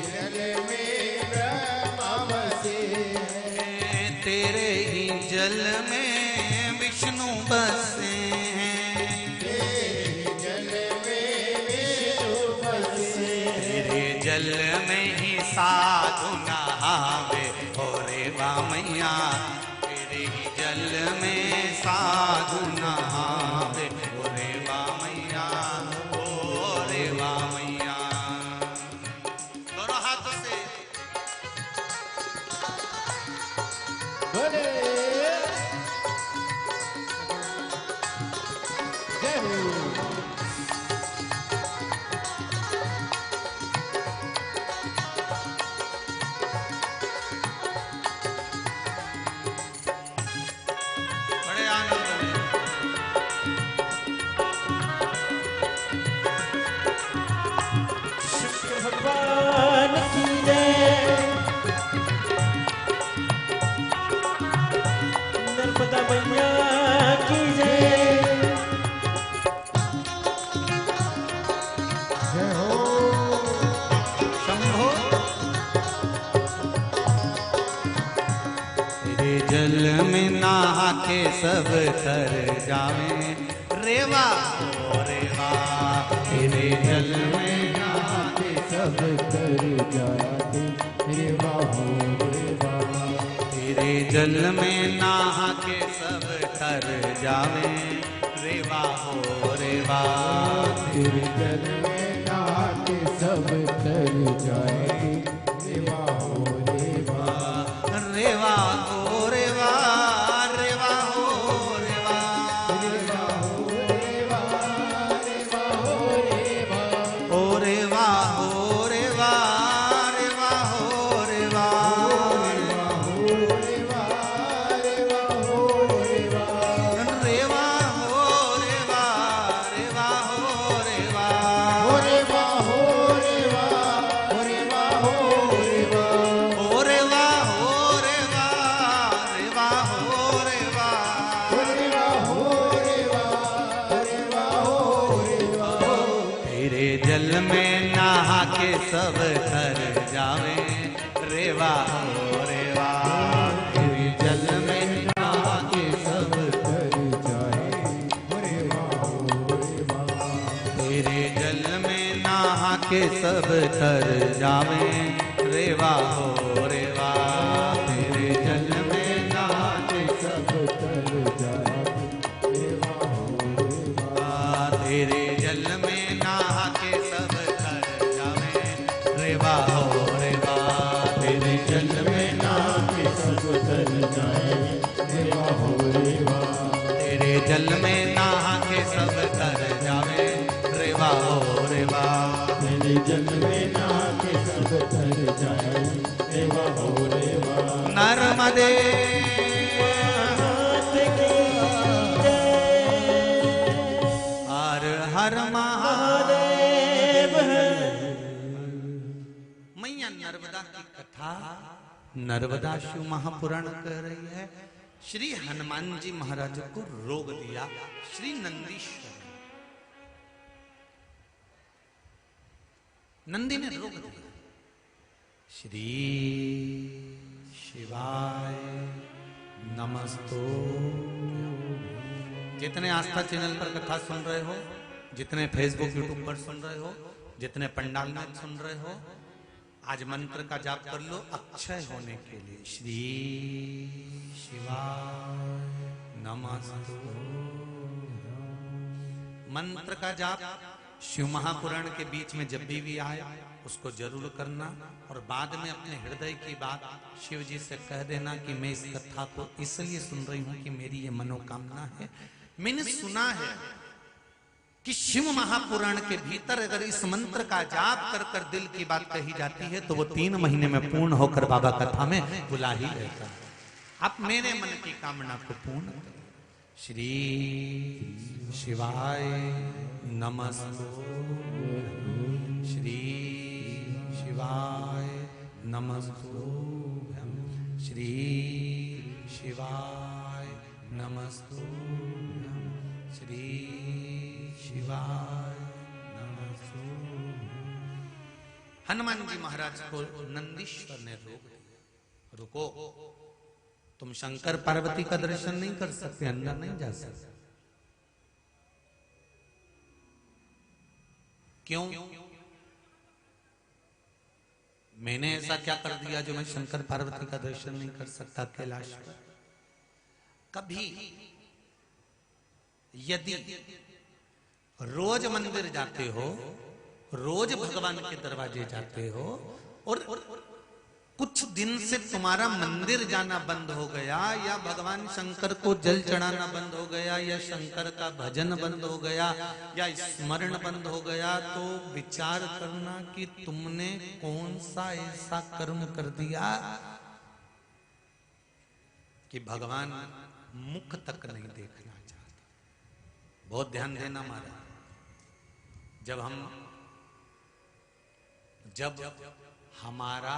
जल में ब्रह्मा बसे, तेरे ही जल में विष्णु बसे, तेरे जल में विष्णु बसे। तेरे जल में ही साधु नहावे हो रेवा मैया, तेरे ही जल में साधु नहावे हो रेवा मैया, हो रेवा मैया। दोनों हाथों से बोले जय हो। बड़े आनंद में भगवान की जय, नर्मदा मैया की जय। जय हो शंभो। तेरे जल में नहा के सब तर जावे रेवा हो रेवा, तेरे जल में नहा के सब कर जाते रे बाहो रे बाबा। तेरे जल में नहा के सब तर जावे रेवा हो रेवा, तेरे जल में नहा के सब तर जाते रे बाहो रे बाबा। रेवा हो रेवा, रेवा हो रेवा, ओ रेवा हो रेवा, रेवा हो रेवा, रेवा हो रेवा, रेवा हो रेवा, ओ रेवा हो रेवा, रेवा हो रेवा। तेरे जल में नहा के सब तर जावे रेवा हो रेवा, तेरे जल में नहा के सब कर जाए रे बाहो रे बाबा। तेरे जल में नहा के सब तर जावे रेवा हो रेवा, तेरे जल में नहा के सब तर जाए रे बाहो रे बाबा। तेरे जल में नहा के सब तर हो रे वाह। तेरे जल में नहा के सब तर जावे रे वाह हो रे वाह। तेरे जल में नहा के सब तर जाए रे वाह हो रे वाह। नर्मदे हर हर महादेव। मैया नर्मदा की कथा नर्मदा शिव महापुराण कह रही है। श्री हनुमान जी महाराज को रोग दिया श्री नंदीश्वर, नंदी ने रोग दिया। श्री शिवाय नमस्तो। जितने आस्था चैनल पर कथा सुन रहे हो, जितने फेसबुक यूट्यूब पर सुन रहे हो, जितने पंडाल में सुन रहे हो, आज मंत्र का जाप कर लो अक्षय होने के लिए। श्री शिवाय नमस्तु। मंत्र का जाप शिव महापुराण के बीच में जब भी आए उसको जरूर करना, और बाद में अपने हृदय की बात शिव जी से कह देना कि मैं इस कथा को इसलिए सुन रही हूं कि मेरी ये मनोकामना है। मैंने सुना है कि शिव महापुराण के भीतर अगर इस मंत्र का जाप कर कर दिल की बात कही जाती है तो वो 3 महीने में पूर्ण होकर बाबा कथा में बुला ही रहता है। आप मेरे मन की कामना को पूर्ण करें। श्री शिवाय नमस्तु। श्री शिवाय नमस्तु। श्री शिवाय नमस्तु। श्री शिवाय नमस्तु। हनुमान जी महाराज को नंदीश्वर ने रोक दिया, रुको, तुम शंकर पार्वती का दर्शन नहीं कर सकते, अंदर नहीं जा सकते। क्यों? मैंने ऐसा क्या कर दिया जो मैं शंकर पार्वती का दर्शन नहीं कर सकता कैलाश पर? कभी यदि रोज मंदिर जाते हो, रोज भगवान के दरवाजे जाते हो, और कुछ दिन से तुम्हारा मंदिर जाना बंद हो गया, या भगवान शंकर को जल चढ़ाना बंद हो गया, या शंकर का भजन बंद हो गया, या स्मरण बंद हो गया, तो विचार करना कि तुमने कौन सा ऐसा कर्म कर दिया कि भगवान मुख तक नहीं देखना चाहता। बहुत ध्यान देना महाराज। जब हमारा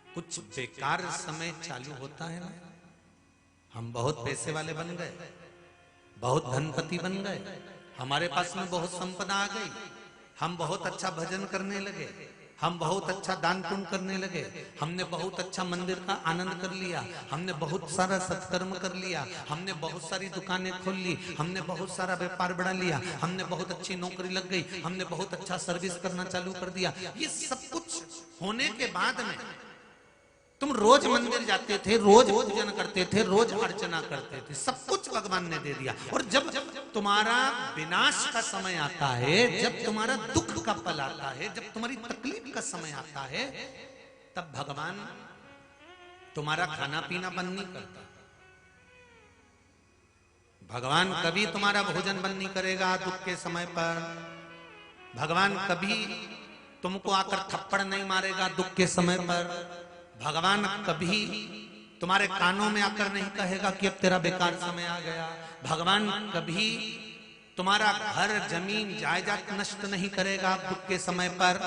कुछ बेकार समय चालू होता है ना, हम बहुत पैसे वाले बन गए, बहुत धनपति बन गए, हमारे पास में बहुत संपदा आ गई, हम बहुत अच्छा भजन करने लगे, हम बहुत अच्छा दान पुण्य करने लगे, हमने बहुत अच्छा मंदिर का आनंद कर लिया, हमने बहुत सारा सत्कर्म कर लिया, हमने बहुत सारी दुकानें खोल ली, हमने बहुत सारा व्यापार बढ़ा लिया, हमने बहुत अच्छी नौकरी लग गई, हमने बहुत अच्छा सर्विस करना चालू कर दिया। ये सब कुछ होने के बाद में तुम रोज मंदिर जाते थे, रोज पूजन करते थे, रोज अर्चना करते थे, सब कुछ भगवान ने दे दिया। और जब तुम्हारा विनाश का समय आता है, जब तुम्हारा दुख का पल आता है, जब तुम्हारी तकलीफ का समय आता है, तब भगवान तुम्हारा खाना पीना बंद नहीं करता। भगवान कभी तुम्हारा भोजन बंद नहीं करेगा दुख के समय पर। भगवान कभी तुमको आकर थप्पड़ नहीं मारेगा दुख के समय पर। भगवान कभी तुम्हारे कानों में आकर नहीं कहेगा कि अब तेरा बेकार समय आ गया। भगवान कभी तुम्हारा घर जमीन जायदाद नष्ट नहीं करेगा दुख के समय पर।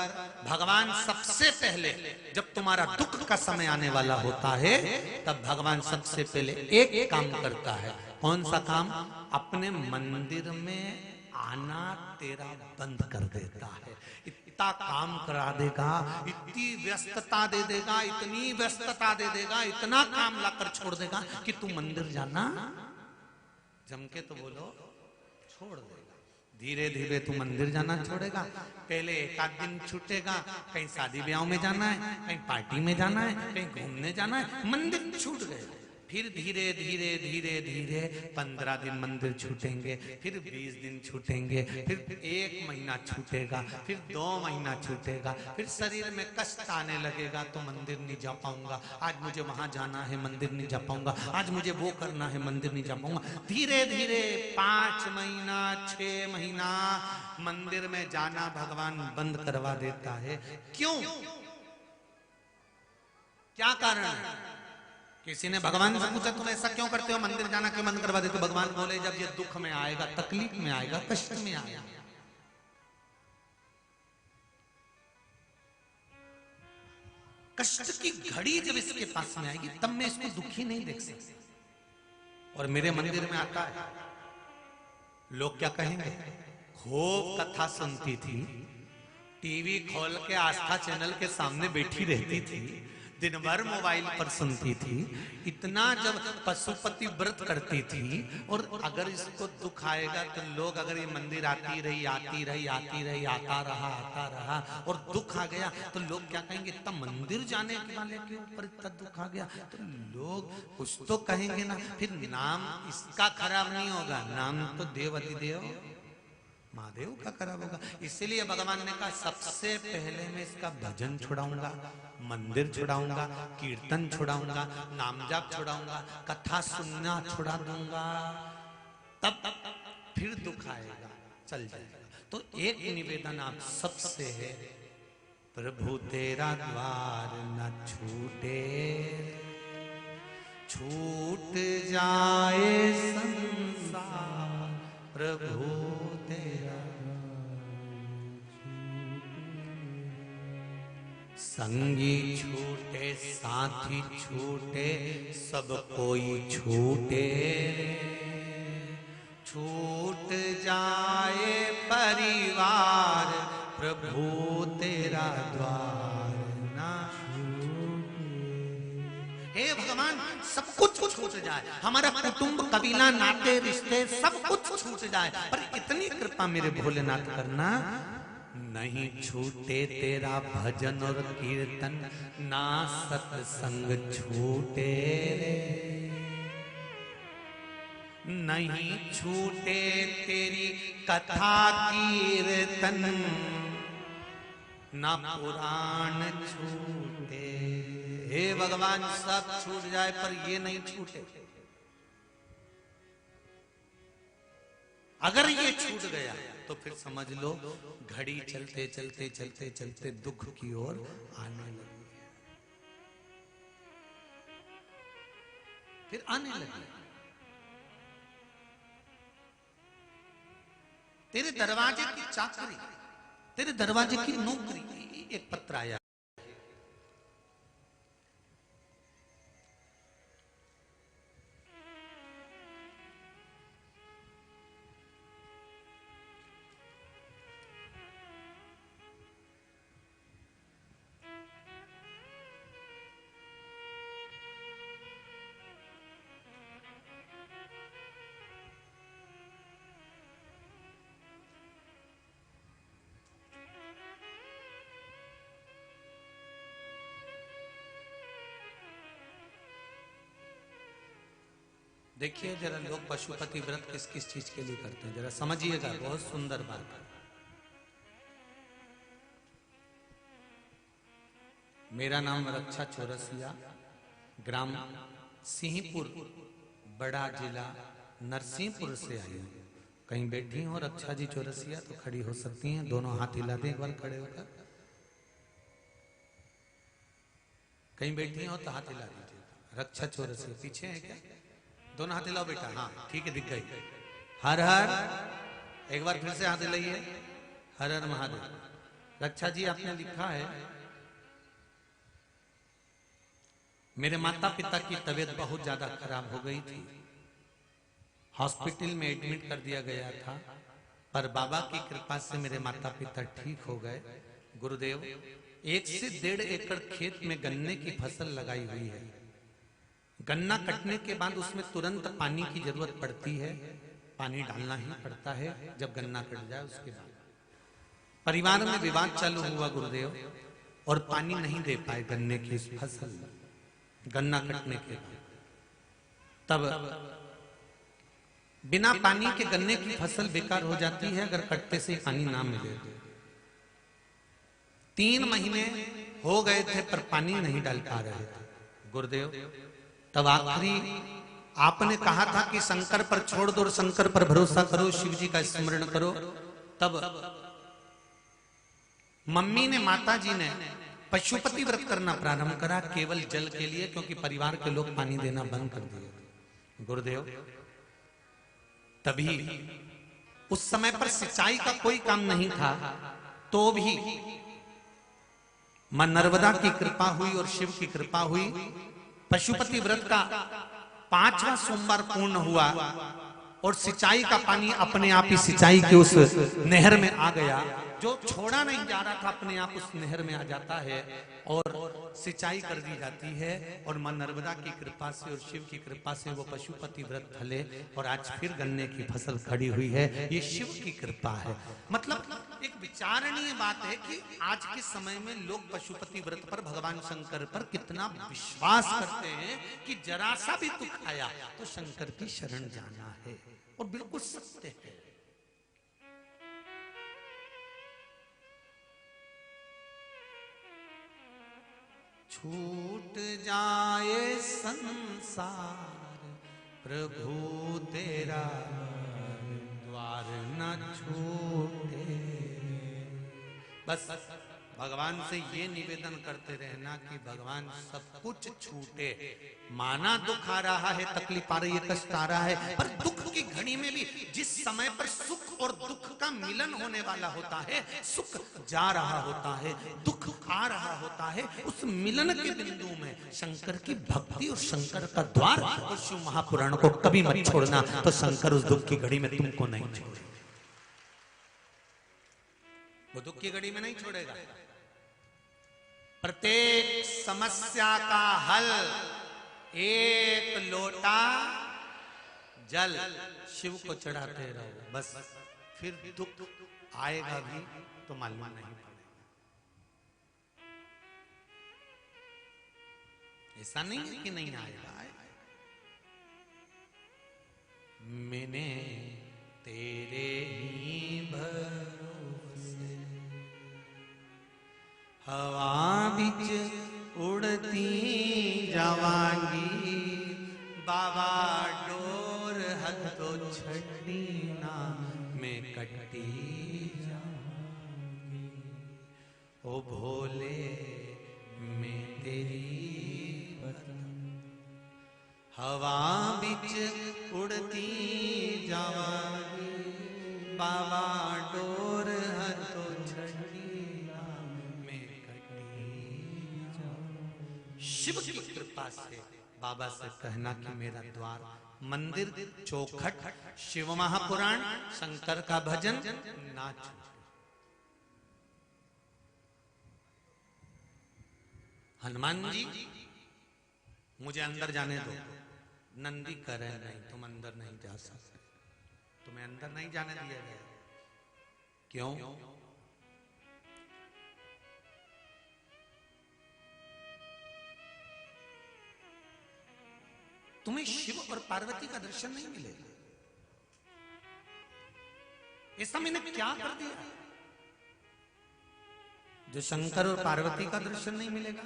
भगवान सबसे पहले जब तुम्हारा दुख का समय आने वाला होता है, तब भगवान सबसे पहले एक काम करता है। कौन सा काम? अपने मंदिर में आना तेरा बंद कर देता है। इतना काम करा देगा, इतनी व्यस्तता दे देगा, इतनी व्यस्तता दे देगा, इतना काम लाकर छोड़ देगा कि तू मंदिर जाना जम के तो बोलो छोड़ देगा। धीरे धीरे तू मंदिर जाना छोड़ेगा। पहले एक आध दिन छूटेगा, कहीं शादी ब्याह में जाना है, कहीं पार्टी में जाना है, कहीं घूमने जाना है, मंदिर छूट गए। फिर धीरे धीरे धीरे धीरे 15 दिन मंदिर छूटेंगे, फिर 20 दिन छूटेंगे, फिर 1 महीना छूटेगा, फिर 2 महीना छूटेगा, फिर शरीर में कष्ट आने लगेगा तो मंदिर नहीं जा पाऊंगा, आज मुझे वहां जाना है मंदिर नहीं जा पाऊंगा, आज मुझे वो करना है मंदिर नहीं जा पाऊंगा। धीरे धीरे 5 महीना 6 महीना मंदिर में जाना भगवान बंद करवा देता है। क्यों? क्या कारण है? किसी ने भगवान से पूछा तुम ऐसा क्यों करते हो, मंदिर जाना क्यों बंद करवा देते हो? भगवान बोले जब ये दुख में आएगा, तकलीफ में आएगा, कष्ट में आएगा, कष्ट की घड़ी जब इसके पास में आएगी तब मैं इसको दुखी नहीं देख सकता। और मेरे मंदिर में आता है, लोग क्या कहेंगे, खूब कथा सुनती थी, टीवी खोल के आस्था चैनल के सामने बैठी रहती थी, दिन भर मोबाइल पर सुनती थी, इतना जब पशुपति व्रत करती थी, और अगर इसको दुख आएगा तो लोग, अगर ये मंदिर आती रही आती रही आती रही, आता रहा और दुख आ गया तो लोग क्या कहेंगे, इतना मंदिर जाने वाले के ऊपर इतना दुख आ गया, तो लोग कुछ तो कहेंगे ना। फिर नाम इसका खराब नहीं होगा, नाम तो देव अधिदेव महादेव का खराब होगा। इसीलिए भगवान ने कहा सबसे पहले मैं इसका भजन छुड़ाऊंगा, मंदिर छुड़ाऊंगा, कीर्तन छुड़ाऊंगा, नाम जाप छुड़ाऊंगा, कथा सुनना छुड़ा दूंगा, तब फिर दुख आएगा, चल जाएगा। तो एक निवेदन आप सबसे है, प्रभु तेरा द्वार न छूटे, छूट जाए संसार, प्रभु तेरा संगी छूटे, साथी छूटे, सब कोई छूटे, छूट जाए परिवार, प्रभु तेरा द्वार ना हे भगवान, सब कुछ छूट जाए, हमारा कुटुंब, कबीला, नाते, रिश्ते सब कुछ छूट जाए, पर इतनी कृपा मेरे भोलेनाथ करना, नहीं छूटे तेरा भजन और कीर्तन, ना सत्संग छूटे, नहीं छूटे तेरी कथा कीर्तन, ना पुराण छूटे। हे भगवान, सब छूट जाए पर ये नहीं छूटे। अगर ये छूट गया तो फिर समझ लो घड़ी चलते चलते चलते चलते दुख की ओर आने लगी, फिर आने लगी। तेरे दरवाजे की चाकरी, तेरे दरवाजे की नौकरी, एक पत्र आया, देखिए जरा लोग पशुपति व्रत किस किस चीज के लिए करते हैं, जरा समझिएगा, बहुत सुंदर बात है। मेरा नाम रक्षा चौरसिया, ग्राम सिंहपुर, बड़ा जिला नरसिंहपुर से आई हूँ। कहीं बैठी हो रक्षा जी चौरसिया तो खड़ी हो सकती हैं, दोनों हाथ हिला दें एक बार खड़े होकर। कहीं बैठी हो तो हाथ हिला दीजिए। रक्षा चौरसिया पीछे है क्या? दोनों हाथ हिलाओ बेटा, हाँ ठीक है, दिख गई। हर हर, एक बार फिर से हाथ हिलाइए, हर हर महादेव। रक्षा जी आपने लिखा है, मेरे माता पिता की तबीयत बहुत ज्यादा खराब हो गई थी, हॉस्पिटल में एडमिट कर दिया गया था, पर बाबा की कृपा से मेरे माता पिता ठीक हो गए। गुरुदेव, 1 से 1.5 एकड़ खेत में गन्ने की फसल लगाई हुई है। गन्ना कटने के बाद उसमें तुरंत पानी की जरूरत पड़ती है, पानी डालना ही पड़ता है जब गन्ना कट जाए। उसके बाद परिवार में विवाद चालू हुआ गुरुदेव, और पानी नहीं दे पाए गन्ने की इस फसल, गन्ना कटने के बाद तब बिना पानी के गन्ने की फसल बेकार हो जाती है अगर कटते से पानी ना मिले। 3 महीने हो गए थे पर पानी नहीं डाल पा रहे थे गुरुदेव। तब आखिरी आपने कहा था कि शंकर पर छोड़ दो और शंकर पर भरोसा करो, शिव जी का स्मरण करो। तब मम्मी ने, माता जी ने पशुपति व्रत करना प्रारंभ करा केवल जल के लिए, क्योंकि परिवार के लोग पानी देना बंद कर दिए गुरुदेव। तभी उस समय पर सिंचाई का कोई काम नहीं था, तो भी मां नर्मदा की कृपा हुई और शिव की कृपा हुई। पशुपति व्रत का 5वां सोमवार पूर्ण हुआ और सिंचाई का पानी अपने आप ही सिंचाई के उस नहर में आ गया। जो छोड़ा नहीं जा रहा था अपने आप उस नहर में आ जाता है और सिंचाई कर दी जाती है। और मां नर्मदा की कृपा से और शिव की कृपा से वो पशुपति व्रत फले और आज फिर गन्ने की फसल खड़ी हुई है। ये शिव की कृपा है। मतलब एक विचारणीय बात है कि आज के समय में लोग पशुपति व्रत पर, भगवान शंकर पर कितना विश्वास करते हैं कि जरा सा भी दुख आया तो शंकर की शरण जाना है, और बिल्कुल सत्य है। छूट जाए संसार प्रभु तेरा द्वार न छूटे। बस भगवान से ये निवेदन करते रहना कि भगवान सब कुछ छूटे। माना दुख आ रहा है, तकलीफ आ रही है, कष्ट आ रहा है, पर दुख की घड़ी में भी जिस समय पर सुख और दुख का मिलन होने वाला होता है, सुख जा रहा होता है, दुख आ रहा होता है, उस मिलन के बिंदु में शंकर की भक्ति और शंकर का द्वार और शिव महापुराण को कभी मत छोड़ना, तो शंकर उस दुख की घड़ी में तुमको नहीं छोड़ेगा। वो दुख की घड़ी में नहीं छोड़ेगा। प्रत्येक समस्या का हल एक लोटा जल शिव को चढ़ाते रहो, बस फिर दुख आएगा भी तो मालूम नहीं पड़ेगा। ऐसा नहीं है कि नहीं आएगा। मैंने तेरे ही भरोसे हवा बिच उड़ती जावांगी, बाबा डोर हथो छड़ी ना मैं कटती जाऊंगी। ओ भोले मैं तेरी हवा बिच उड़ती जावांगी, बाबा डोर हथो छड़ी ना मैं कटती जाऊंगी। शिव की कृपा से बाबा से कहना कि मेरा द्वार, मंदिर, चौखट, शिव महापुराण, शंकर का भजन ना छूटे। हनुमान जी मुझे अंदर जाने दो। नंदी कह रहे नहीं, तुम अंदर नहीं जा सकते, तुम्हें अंदर नहीं जाने दिया गया। क्यों? तुम्हें शिव और पार्वती का दर्शन नहीं मिलेगा। ऐसा मैंने क्या कर दिया जो शंकर और पार्वती का दर्शन नहीं मिलेगा?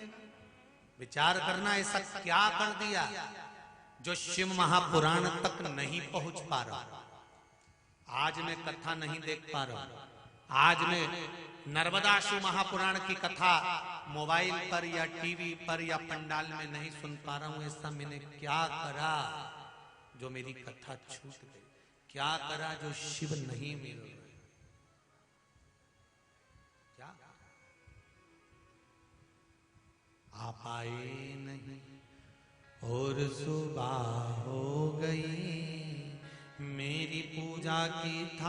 विचार करना, ऐसा क्या कर दिया जो शिव महापुराण तक नहीं पहुंच पा रहा। आज मैं कथा नहीं देख पा रहा हूं, आज मैं नर्मदा शिव महापुराण की कथा मोबाइल पर या टीवी पर या पंडाल में नहीं सुन पा रहा हूं। ऐसा मैंने क्या करा जो मेरी कथा छूट गई? क्या करा जो शिव नहीं मिल रहे? क्या आप आए नहीं और सुबह हो गई, मेरी पूजा की था